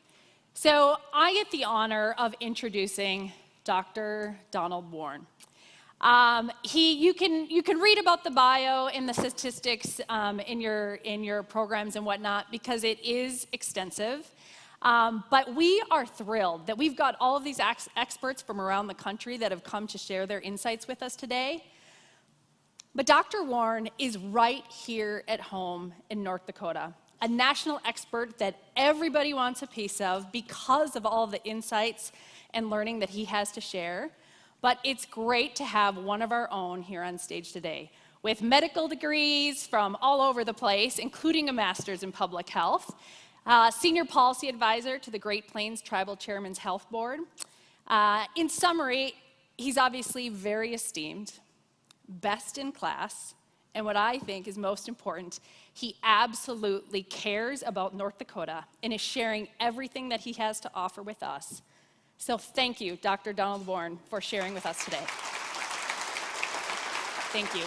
So I get the honor of introducing Dr. Donald Warren. You can read about the bio and the statistics in your programs and whatnot because it is extensive. But we are thrilled that we've got all of these experts from around the country that have come to share their insights with us today. But Dr. Warren is right here at home in North Dakota, a national expert that everybody wants a piece of because of all the insights and learning that he has to share. But it's great to have one of our own here on stage today with medical degrees from all over the place, including a master's in public health, senior policy advisor to the Great Plains Tribal Chairman's Health Board. In summary, he's obviously very esteemed, best in class, and what I think is most important, he absolutely cares about North Dakota and is sharing everything that he has to offer with us. So thank you, Dr. Donald Warren, for sharing with us today. Thank you.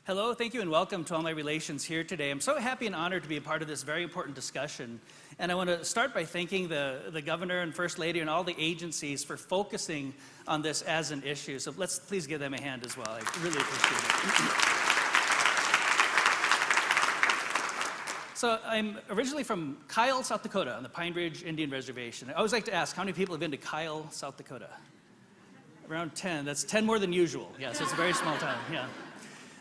Hello, thank you and welcome to all my relations here today. I'm so happy and honored to be a part of this very important discussion. And I want to start by thanking the Governor and First Lady and all the agencies for focusing on this as an issue. So let's please give them a hand as well. I really appreciate it. So I'm originally from Kyle, South Dakota on the Pine Ridge Indian Reservation. I always like to ask, how many people have been to Kyle, South Dakota? Around 10. That's 10 more than usual. Yes, it's a very small town. Yeah.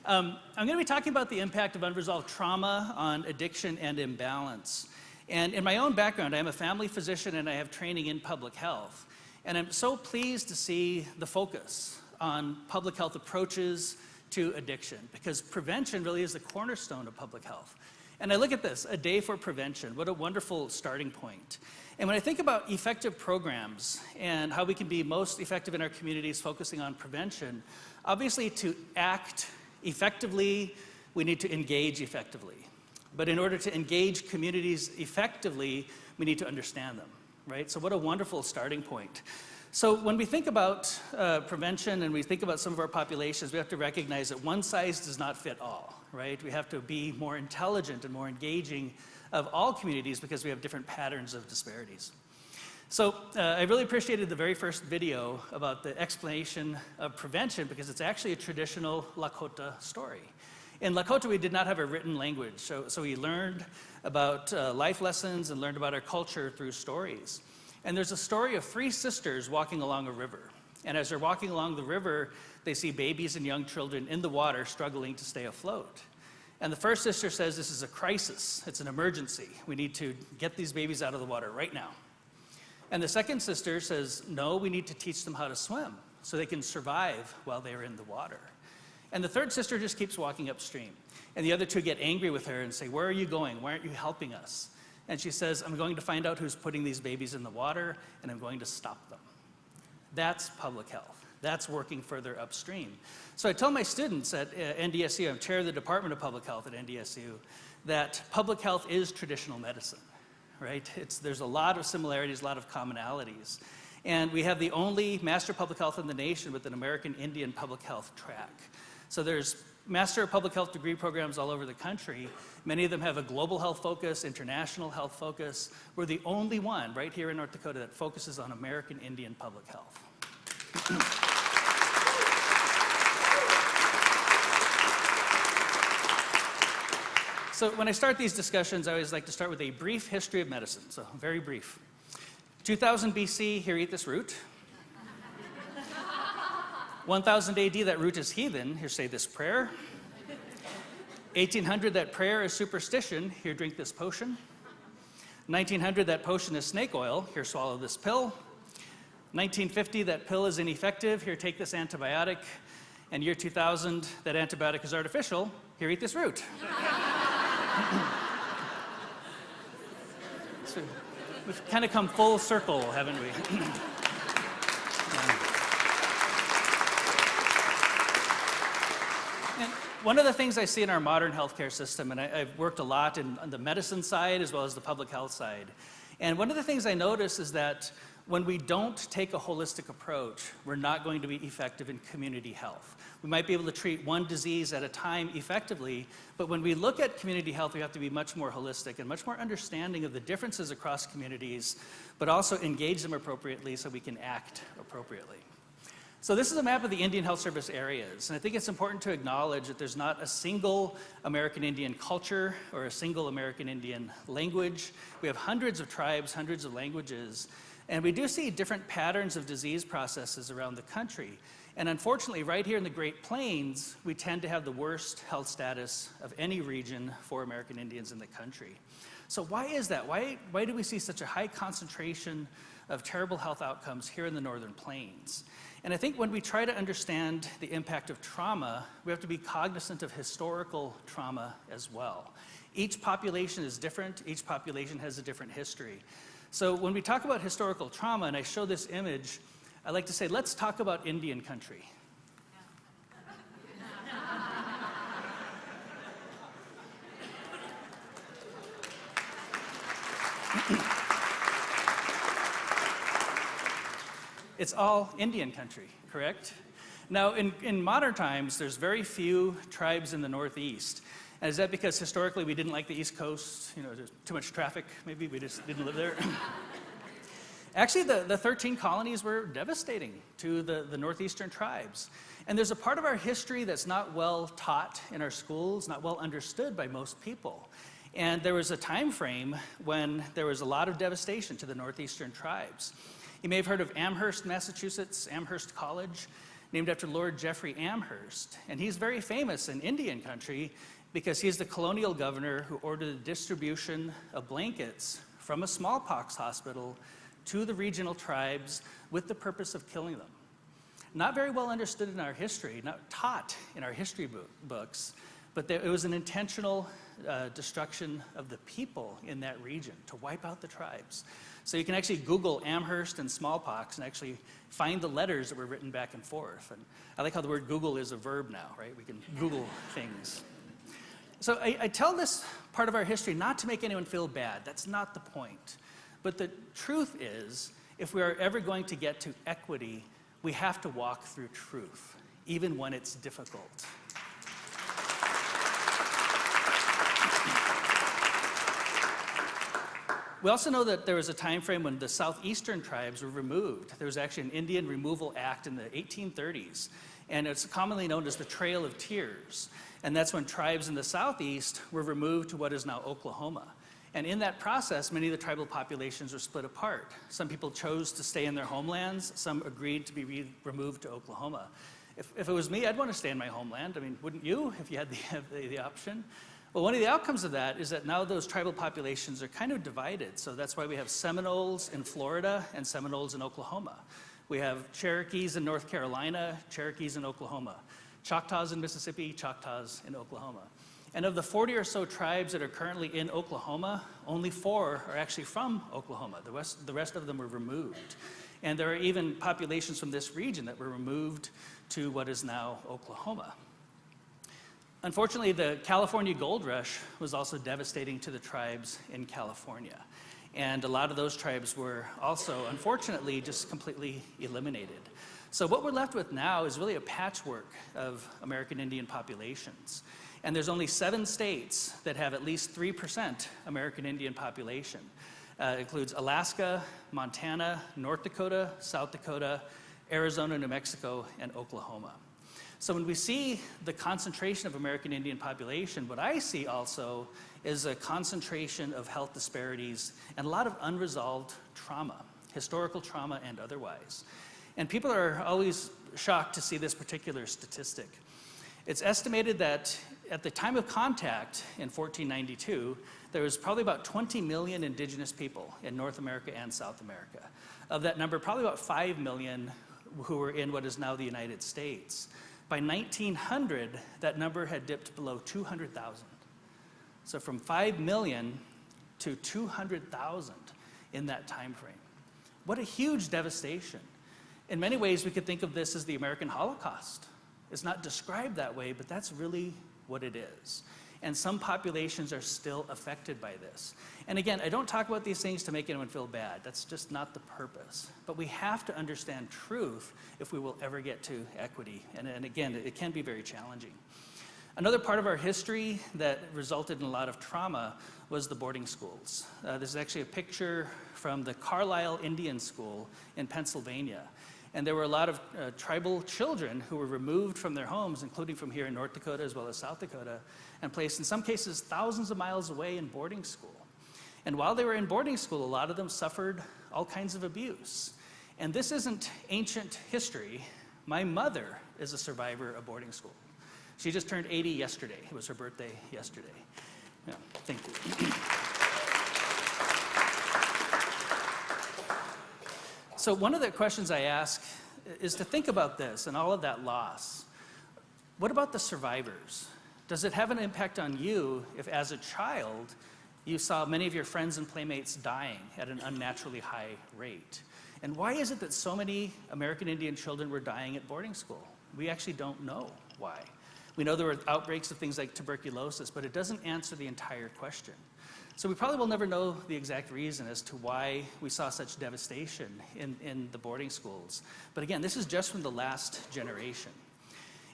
I'm going to be talking about the impact of unresolved trauma on addiction and imbalance. And in my own background, I am a family physician and I have training in public health. And I'm so pleased to see the focus on public health approaches to addiction because prevention really is the cornerstone of public health. And I look at this, a day for prevention. What a wonderful starting point. And when I think about effective programs and how we can be most effective in our communities focusing on prevention, obviously to act effectively, we need to engage effectively. But in order to engage communities effectively, we need to understand them, right? So what a wonderful starting point. So when we think about prevention and we think about some of our populations, we have to recognize that one size does not fit all, right? We have to be more intelligent and more engaging of all communities because we have different patterns of disparities. So I really appreciated the very first video about the explanation of prevention because it's actually a traditional Lakota story. In Lakota, we did not have a written language, so we learned about life lessons and learned about our culture through stories. And there's a story of 3 sisters walking along a river. And as they're walking along the river, they see babies and young children in the water struggling to stay afloat. And the first sister says, this is a crisis, it's an emergency. We need to get these babies out of the water right now. And the second sister says, no, we need to teach them how to swim so they can survive while they're in the water. And the third sister just keeps walking upstream. And the other 2 get angry with her and say, where are you going? Why aren't you helping us? And she says, I'm going to find out who's putting these babies in the water, and I'm going to stop them. That's public health. That's working further upstream. So I tell my students at NDSU, I'm chair of the Department of Public Health at NDSU, that public health is traditional medicine, right? There's a lot of similarities, a lot of commonalities. And we have the only Master of Public Health in the nation with an American Indian public health track. So there's Master of Public Health degree programs all over the country. Many of them have a global health focus, international health focus. We're the only one right here in North Dakota that focuses on American Indian public health. So when I start these discussions, I always like to start with a brief history of medicine, so very brief. 2000 BC, here eat this root. 1000 AD, that root is heathen, here say this prayer. 1800, that prayer is superstition, here drink this potion. 1900, that potion is snake oil, here swallow this pill. 1950, that pill is ineffective, here take this antibiotic. And year 2000, that antibiotic is artificial, here eat this root. So we've kind of come full circle, haven't we? And one of the things I see in our modern healthcare system, and I've worked a lot on the medicine side as well as the public health side, and one of the things I notice is that when we don't take a holistic approach, we're not going to be effective in community health. We might be able to treat one disease at a time effectively, but when we look at community health, we have to be much more holistic and much more understanding of the differences across communities, but also engage them appropriately so we can act appropriately. So this is a map of the Indian Health Service areas, and I think it's important to acknowledge that there's not a single American Indian culture or a single American Indian language. We have hundreds of tribes, hundreds of languages, and we do see different patterns of disease processes around the country. And unfortunately, right here in the Great Plains, we tend to have the worst health status of any region for American Indians in the country. So why is that? Why do we see such a high concentration of terrible health outcomes here in the Northern Plains? And I think when we try to understand the impact of trauma, we have to be cognizant of historical trauma as well. Each population is different. Each population has a different history. So when we talk about historical trauma, and I show this image, I like to say, let's talk about Indian country. It's all Indian country, correct? Now, in modern times, there's very few tribes in the Northeast. And is that because historically we didn't like the East Coast? You know, there's too much traffic, maybe we just didn't live there? Actually, the 13 colonies were devastating to the northeastern tribes. And there's a part of our history that's not well taught in our schools, not well understood by most people. And there was a time frame when there was a lot of devastation to the northeastern tribes. You may have heard of Amherst, Massachusetts, Amherst College, named after Lord Jeffrey Amherst. And he's very famous in Indian country because he's the colonial governor who ordered the distribution of blankets from a smallpox hospital to the regional tribes with the purpose of killing them. Not very well understood in our history, not taught in our history books, But it was an intentional destruction of the people in that region to wipe out the tribes. So you can actually Google Amherst and smallpox and actually find the letters that were written back and forth. And I like how the word Google is a verb now, right? We can Google things. So I tell this part of our history not to make anyone feel bad. That's not the point. But the truth is, if we are ever going to get to equity, we have to walk through truth, even when it's difficult. We also know that there was a time frame when the southeastern tribes were removed. There was actually an Indian Removal Act in the 1830s, and it's commonly known as the Trail of Tears. And that's when tribes in the southeast were removed to what is now Oklahoma. And in that process, many of the tribal populations were split apart. Some people chose to stay in their homelands. Some agreed to be removed to Oklahoma. If it was me, I'd want to stay in my homeland. I mean, wouldn't you, if you had the option? Well, one of the outcomes of that is that now those tribal populations are kind of divided. So that's why we have Seminoles in Florida and Seminoles in Oklahoma. We have Cherokees in North Carolina, Cherokees in Oklahoma. Choctaws in Mississippi, Choctaws in Oklahoma. And of the 40 or so tribes that are currently in Oklahoma, only 4 are actually from Oklahoma. The rest of them were removed. And there are even populations from this region that were removed to what is now Oklahoma. Unfortunately, the California gold rush was also devastating to the tribes in California. And a lot of those tribes were also, unfortunately, just completely eliminated. So what we're left with now is really a patchwork of American Indian populations. And there's only 7 states that have at least 3% American Indian population. It includes Alaska, Montana, North Dakota, South Dakota, Arizona, New Mexico, and Oklahoma. So when we see the concentration of American Indian population, what I see also is a concentration of health disparities and a lot of unresolved trauma, historical trauma and otherwise. And people are always shocked to see this particular statistic. It's estimated that at the time of contact in 1492, there was probably about 20 million indigenous people in North America and South America. Of that number, probably about 5 million who were in what is now the United States. By 1900, that number had dipped below 200,000. So from 5 million to 200,000 in that time frame. What a huge devastation. In many ways, we could think of this as the American Holocaust. It's not described that way, but that's really what it is. And some populations are still affected by this. And again, I don't talk about these things to make anyone feel bad. That's just not the purpose. But we have to understand truth if we will ever get to equity. And again, it can be very challenging. Another part of our history that resulted in a lot of trauma was the boarding schools. This is actually a picture from the Carlisle Indian School in Pennsylvania. And there were a lot of tribal children who were removed from their homes, including from here in North Dakota as well as South Dakota, and placed in some cases thousands of miles away in boarding school. And while they were in boarding school, a lot of them suffered all kinds of abuse. And this isn't ancient history. My mother is a survivor of boarding school. She just turned 80 yesterday. It was her birthday yesterday. Yeah, thank you. So one of the questions I ask is to think about this and all of that loss. What about the survivors? Does it have an impact on you if, as a child, you saw many of your friends and playmates dying at an unnaturally high rate? And why is it that so many American Indian children were dying at boarding school? We actually don't know why. We know there were outbreaks of things like tuberculosis, but it doesn't answer the entire question. So we probably will never know the exact reason as to why we saw such devastation in the boarding schools. But again, this is just from the last generation.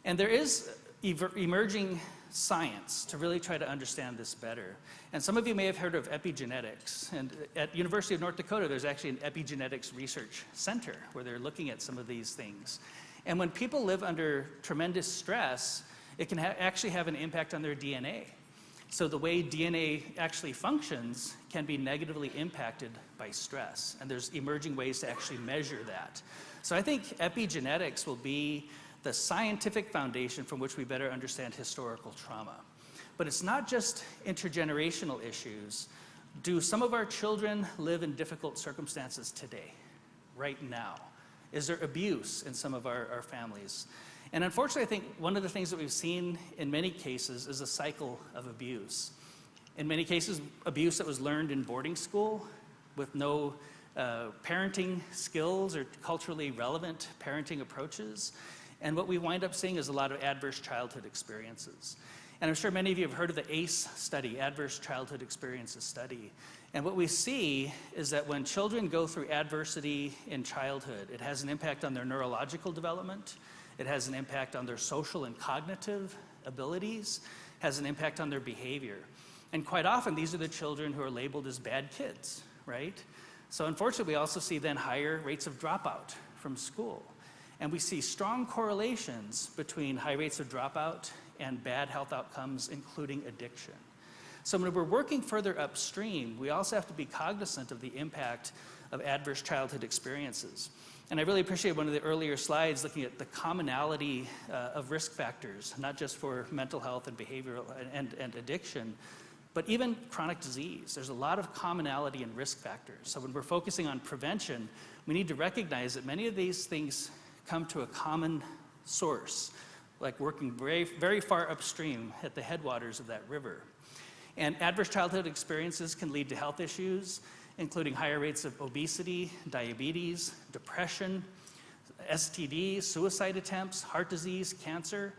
And there is emerging science to really try to understand this better. And some of you may have heard of epigenetics. And at University of North Dakota, there's actually an epigenetics research center where they're looking at some of these things. And when people live under tremendous stress, it can actually have an impact on their DNA. So the way DNA actually functions can be negatively impacted by stress. And there's emerging ways to actually measure that. So I think epigenetics will be the scientific foundation from which we better understand historical trauma. But it's not just intergenerational issues. Do some of our children live in difficult circumstances today, right now? Is there abuse in some of our families? And unfortunately, I think one of the things that we've seen in many cases is a cycle of abuse. In many cases, abuse that was learned in boarding school with no parenting skills or culturally relevant parenting approaches. And what we wind up seeing is a lot of adverse childhood experiences. And I'm sure many of you have heard of the ACE study, Adverse Childhood Experiences Study. And what we see is that when children go through adversity in childhood, it has an impact on their neurological development, it has an impact on their social and cognitive abilities, has an impact on their behavior. And quite often, these are the children who are labeled as bad kids, right? So unfortunately, we also see then higher rates of dropout from school. And we see strong correlations between high rates of dropout and bad health outcomes, including addiction. So when we're working further upstream, we also have to be cognizant of the impact of adverse childhood experiences. And I really appreciate one of the earlier slides looking at the commonality of risk factors, not just for mental health and behavioral and addiction, but even chronic disease. There's a lot of commonality in risk factors. So when we're focusing on prevention, we need to recognize that many of these things come to a common source, like working very, very far upstream at the headwaters of that river. And adverse childhood experiences can lead to health issues, including higher rates of obesity, diabetes, depression, STDs, suicide attempts, heart disease, cancer,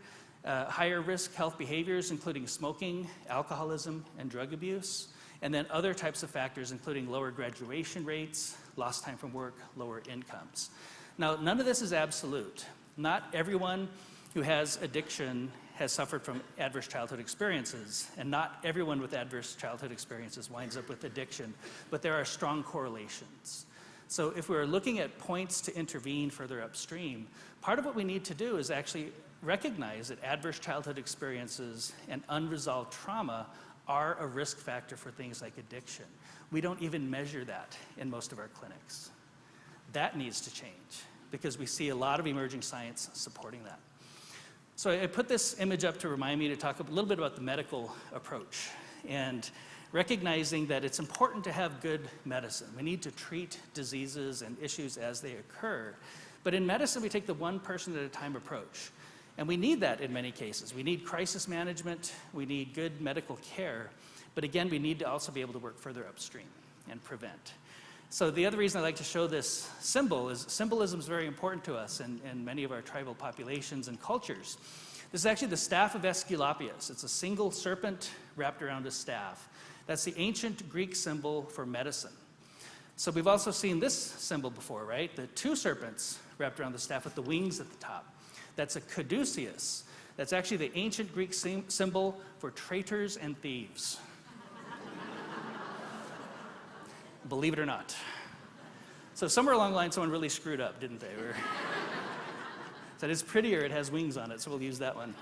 higher risk health behaviors, including smoking, alcoholism, and drug abuse, and then other types of factors, including lower graduation rates, lost time from work, lower incomes. Now, none of this is absolute. Not everyone who has addiction has suffered from adverse childhood experiences, and not everyone with adverse childhood experiences winds up with addiction, but there are strong correlations. So if we're looking at points to intervene further upstream, part of what we need to do is actually recognize that adverse childhood experiences and unresolved trauma are a risk factor for things like addiction. We don't even measure that in most of our clinics. That needs to change because we see a lot of emerging science supporting that. So I put this image up to remind me to talk a little bit about the medical approach and recognizing that it's important to have good medicine. We need to treat diseases and issues as they occur. But in medicine, we take the one person at a time approach. And we need that in many cases. We need crisis management, we need good medical care, but again, we need to also be able to work further upstream and prevent. So the other reason I like to show this symbol is symbolism is very important to us in many of our tribal populations and cultures. This is actually the staff of Aesculapius. It's a single serpent wrapped around a staff. That's the ancient Greek symbol for medicine. So we've also seen this symbol before, right? The two serpents wrapped around the staff with the wings at the top. That's a caduceus. That's actually the ancient Greek symbol for traitors and thieves. Believe it or not. So somewhere along the line, someone really screwed up, didn't they? So it's prettier, it has wings on it, so we'll use that one.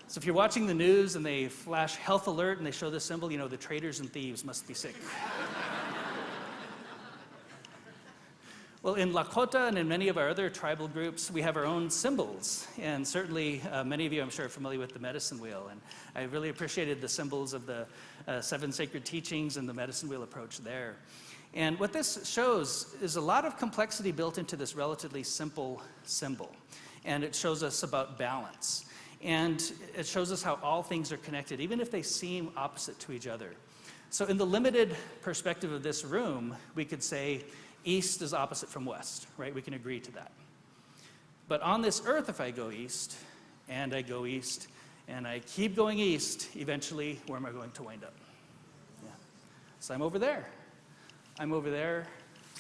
So if you're watching the news and they flash health alert and they show this symbol, you know the traitors and thieves must be sick. Well, in Lakota and in many of our other tribal groups, we have our own symbols. And certainly, many of you, I'm sure, are familiar with the medicine wheel. And I really appreciated the symbols of the 7 sacred teachings and the medicine wheel approach there. And what this shows is a lot of complexity built into this relatively simple symbol. And it shows us about balance. And it shows us how all things are connected, even if they seem opposite to each other. So in the limited perspective of this room, we could say, east is opposite from west, right? We can agree to that. But on this earth, if I go east, and I go east, and I keep going east, eventually, where am I going to wind up? Yeah. So I'm over there. I'm over there.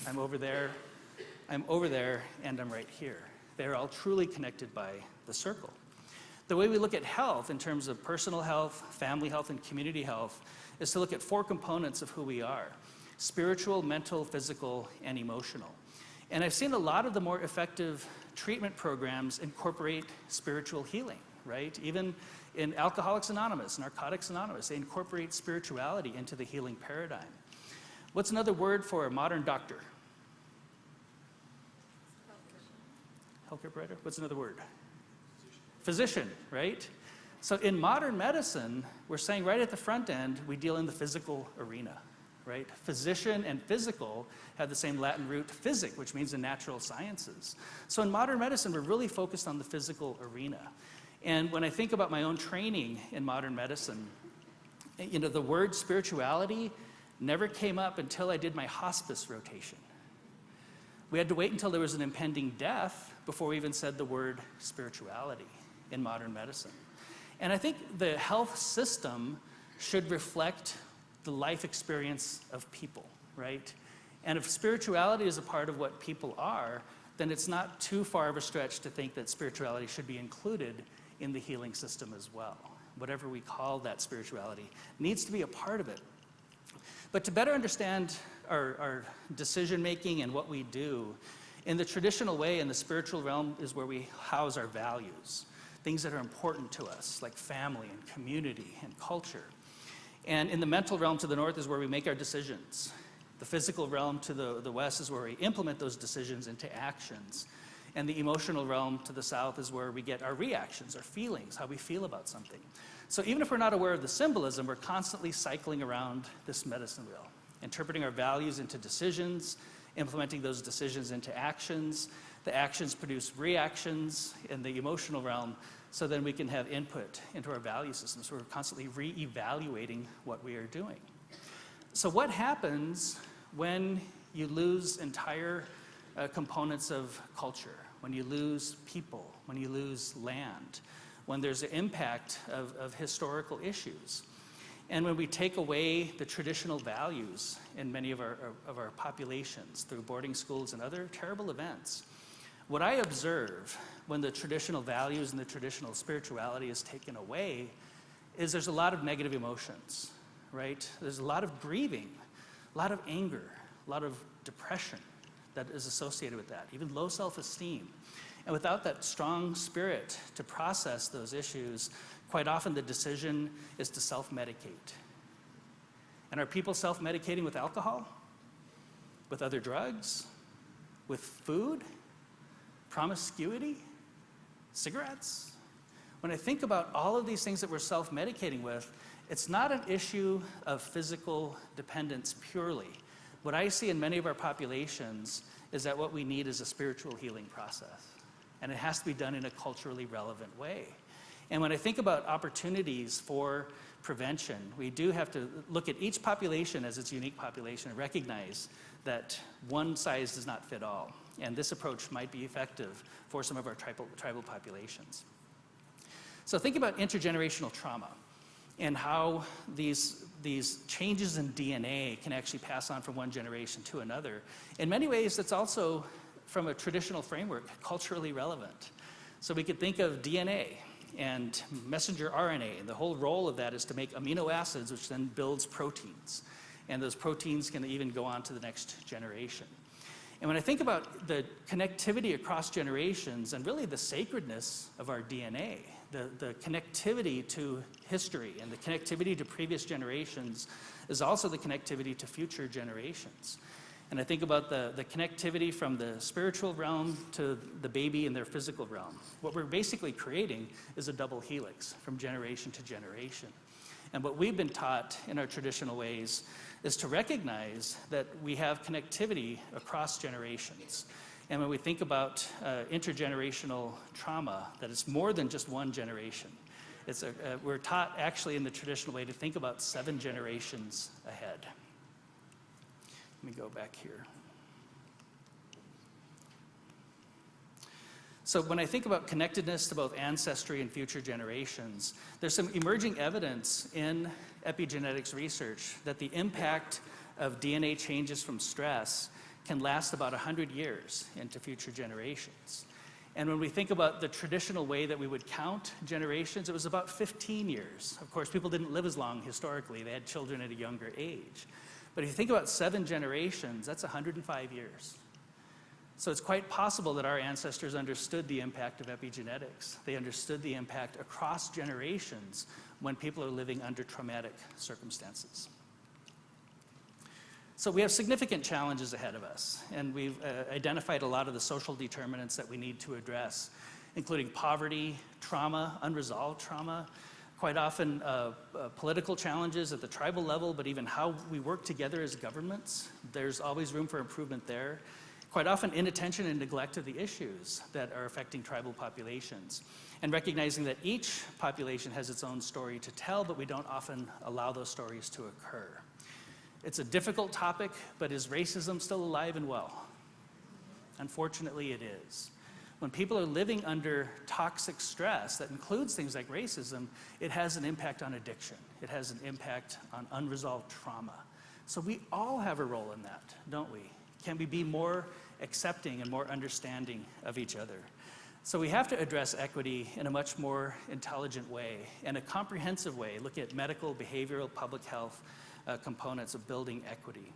I'm over there. I'm over there, and I'm right here. They're all truly connected by the circle. The way we look at health in terms of personal health, family health, and community health is to look at 4 components of who we are: spiritual, mental, physical, and emotional. And I've seen a lot of the more effective treatment programs incorporate spiritual healing, right? Even in Alcoholics Anonymous, Narcotics Anonymous, they incorporate spirituality into the healing paradigm. What's another word for a modern doctor? Healthcare provider? What's another word? Physician, right? So in modern medicine, we're saying right at the front end, we deal in the physical arena, right? Physician and physical have the same Latin root, physic, which means the natural sciences. So in modern medicine, we're really focused on the physical arena. And when I think about my own training in modern medicine, you know, the word spirituality never came up until I did my hospice rotation. We had to wait until there was an impending death before we even said the word spirituality in modern medicine. And I think the health system should reflect the life experience of people, right? And if spirituality is a part of what people are, then it's not too far of a stretch to think that spirituality should be included in the healing system as well. Whatever we call that spirituality needs to be a part of it. But to better understand our decision making and what we do, in the traditional way, in the spiritual realm is where we house our values, things that are important to us, like family and community and culture. And in the mental realm to the north is where we make our decisions. The physical realm to the west is where we implement those decisions into actions. And the emotional realm to the south is where we get our reactions, our feelings, how we feel about something. So even if we're not aware of the symbolism, we're constantly cycling around this medicine wheel, interpreting our values into decisions, implementing those decisions into actions. The actions produce reactions in the emotional realm, so then we can have input into our value system. So we're constantly re-evaluating what we are doing. So what happens when you lose entire components of culture, when you lose people, when you lose land, when there's an impact of historical issues? And when we take away the traditional values in many of our populations through boarding schools and other terrible events, what I observe when the traditional values and the traditional spirituality is taken away is there's a lot of negative emotions, right? There's a lot of grieving, a lot of anger, a lot of depression that is associated with that, even low self-esteem. And without that strong spirit to process those issues, quite often the decision is to self-medicate. And are people self-medicating with alcohol? With other drugs? With food? Promiscuity? Cigarettes? When I think about all of these things that we're self-medicating with, it's not an issue of physical dependence purely. What I see in many of our populations is that what we need is a spiritual healing process. And it has to be done in a culturally relevant way. And when I think about opportunities for prevention, we do have to look at each population as its unique population and recognize that one size does not fit all. And this approach might be effective for some of our tribal populations. So think about intergenerational trauma and how these changes in DNA can actually pass on from one generation to another. In many ways, that's also, from a traditional framework, culturally relevant. So we could think of DNA and messenger RNA, and the whole role of that is to make amino acids, which then builds proteins. And those proteins can even go on to the next generation. And when I think about the connectivity across generations and really the sacredness of our DNA, the connectivity to history and the connectivity to previous generations is also the connectivity to future generations. And I think about the connectivity from the spiritual realm to the baby in their physical realm. What we're basically creating is a double helix from generation to generation. And what we've been taught in our traditional ways is to recognize that we have connectivity across generations. And when we think about intergenerational trauma, that it's more than just one generation. We're taught actually in the traditional way to think about 7 generations ahead. Let me go back here. So when I think about connectedness to both ancestry and future generations, there's some emerging evidence in epigenetics research that the impact of DNA changes from stress can last about 100 years into future generations. And when we think about the traditional way that we would count generations, it was about 15 years. Of course, people didn't live as long historically. They had children at a younger age. But if you think about 7 generations, that's 105 years. So it's quite possible that our ancestors understood the impact of epigenetics. They understood the impact across generations when people are living under traumatic circumstances. So we have significant challenges ahead of us, and we've identified a lot of the social determinants that we need to address, including poverty, trauma, unresolved trauma, Quite often political challenges at the tribal level, but even how we work together as governments, there's always room for improvement there. Quite often inattention and neglect of the issues that are affecting tribal populations, and recognizing that each population has its own story to tell, but we don't often allow those stories to occur. It's a difficult topic, but is racism still alive and well? Unfortunately, it is. When people are living under toxic stress that includes things like racism, it has an impact on addiction. It has an impact on unresolved trauma. So we all have a role in that, don't we? Can we be more accepting and more understanding of each other? So we have to address equity in a much more intelligent way and a comprehensive way, look at medical, behavioral, public health components of building equity.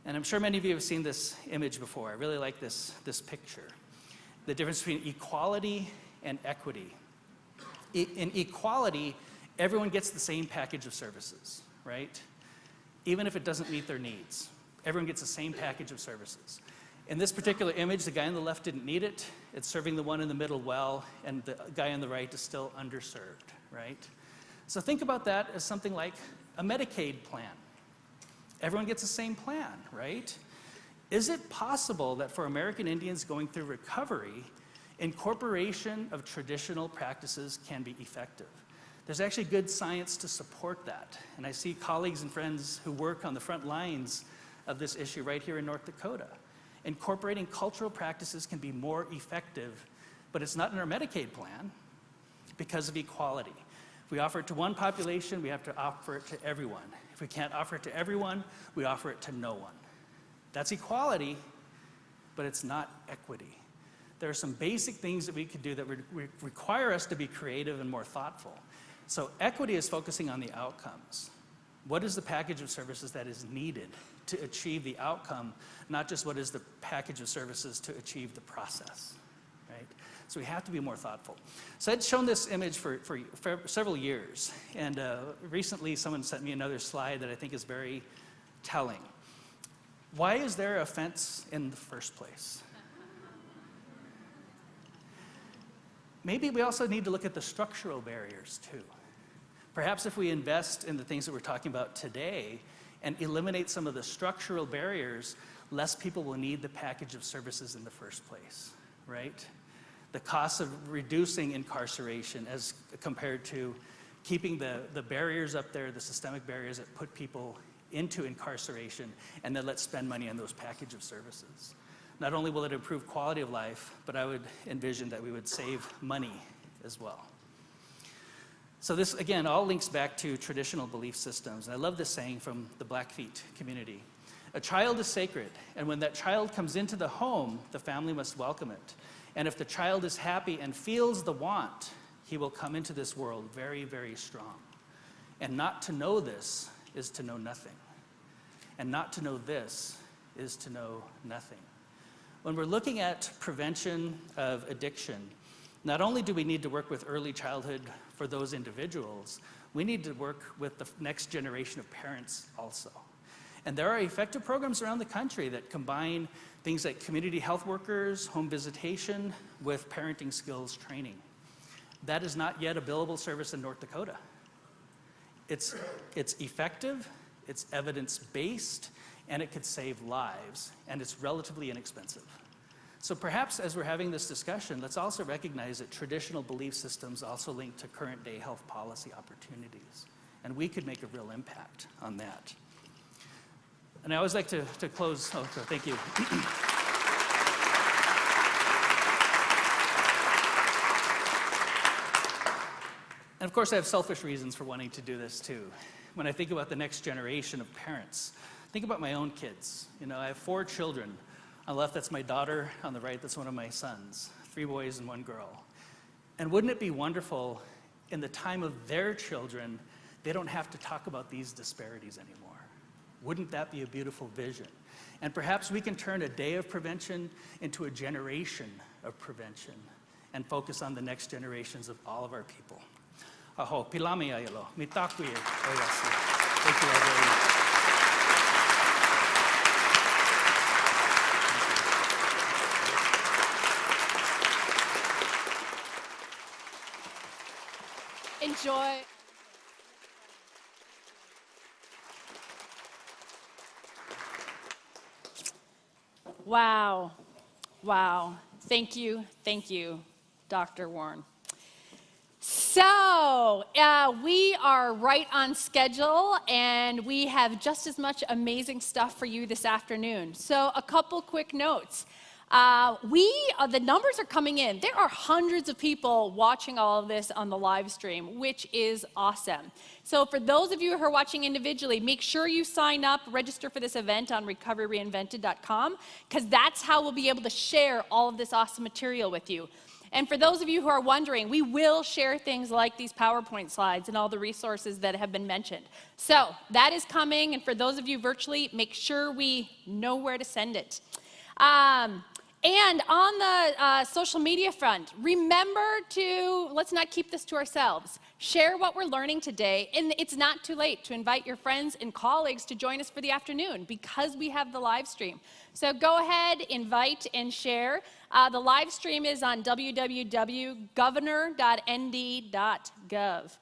And I'm sure many of you have seen this image before. I really like this picture. The difference between equality and equity. In equality, everyone gets the same package of services, right? Even if it doesn't meet their needs. Everyone gets the same package of services. In this particular image, the guy on the left didn't need it. It's serving the one in the middle well, and the guy on the right is still underserved, right? So think about that as something like a Medicaid plan. Everyone gets the same plan, right? Is it possible that for American Indians going through recovery, incorporation of traditional practices can be effective? There's actually good science to support that. And I see colleagues and friends who work on the front lines of this issue right here in North Dakota. Incorporating cultural practices can be more effective, but it's not in our Medicaid plan because of equality. If we offer it to one population, we have to offer it to everyone. If we can't offer it to everyone, we offer it to no one. That's equality, but it's not equity. There are some basic things that we could do that require us to be creative and more thoughtful. So equity is focusing on the outcomes. What is the package of services that is needed to achieve the outcome, not just what is the package of services to achieve the process, right? So we have to be more thoughtful. So I'd shown this image for several years, and recently someone sent me another slide that I think is very telling. Why is there a fence in the first place? Maybe we also need to look at the structural barriers too. Perhaps if we invest in the things that we're talking about today and eliminate some of the structural barriers, less people will need the package of services in the first place, right? The costs of reducing incarceration as compared to keeping the barriers up there, the systemic barriers that put people into incarceration, and then let's spend money on those package of services. Not only will it improve quality of life, but I would envision that we would save money as well. So this, again, all links back to traditional belief systems. And I love this saying from the Blackfeet community. A child is sacred, and when that child comes into the home, the family must welcome it. And if the child is happy and feels the want, he will come into this world very, very strong. And not to know this is to know nothing. And not to know this is to know nothing. When we're looking at prevention of addiction, not only do we need to work with early childhood for those individuals, we need to work with the next generation of parents also. And there are effective programs around the country that combine things like community health workers, home visitation, with parenting skills training. That is not yet a billable service in North Dakota. It's effective, it's evidence-based, and it could save lives, and it's relatively inexpensive. So perhaps as we're having this discussion, let's also recognize that traditional belief systems also link to current day health policy opportunities, and we could make a real impact on that. And I always like to close, thank you. And of course I have selfish reasons for wanting to do this too. When I think about the next generation of parents, think about my own kids. You know, I have 4 children. On the left, that's my daughter. On the right, that's one of my sons. 3 boys and 1 girl. And wouldn't it be wonderful in the time of their children, they don't have to talk about these disparities anymore? Wouldn't that be a beautiful vision? And perhaps we can turn a day of prevention into a generation of prevention and focus on the next generations of all of our people. Aho, pilami ayalo, mitakuye oyasi. Thank you all very much. Enjoy. Wow. Wow. Thank you, Dr. Warren. So, we are right on schedule, and we have just as much amazing stuff for you this afternoon. So, a couple quick notes. The numbers are coming in. There are hundreds of people watching all of this on the live stream, which is awesome. So for those of you who are watching individually, make sure you sign up, register for this event on recoveryreinvented.com, because that's how we'll be able to share all of this awesome material with you. And for those of you who are wondering, we will share things like these PowerPoint slides and all the resources that have been mentioned. So that is coming, and for those of you virtually, make sure we know where to send it. And on the social media front, remember to, let's not keep this to ourselves. Share what we're learning today, and it's not too late to invite your friends and colleagues to join us for the afternoon because we have the live stream. So go ahead, invite, and share. The live stream is on www.governor.nd.gov.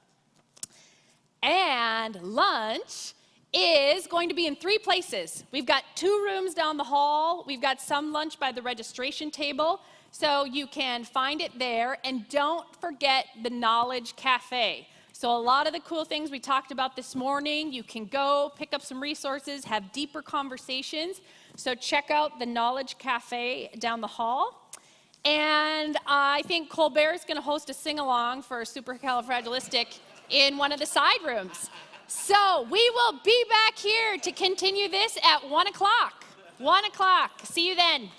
And lunch is going to be in 3 places. We've got 2 rooms down the hall. We've got some lunch by the registration table, so you can find it there. And don't forget the Knowledge Cafe. So a lot of the cool things we talked about this morning, you can go pick up some resources, have deeper conversations. So check out the Knowledge Cafe down the hall. And I think Colbert is going to host a sing-along for Supercalifragilistic in one of the side rooms. So we will be back here to continue this at 1 o'clock. 1 o'clock. See you then.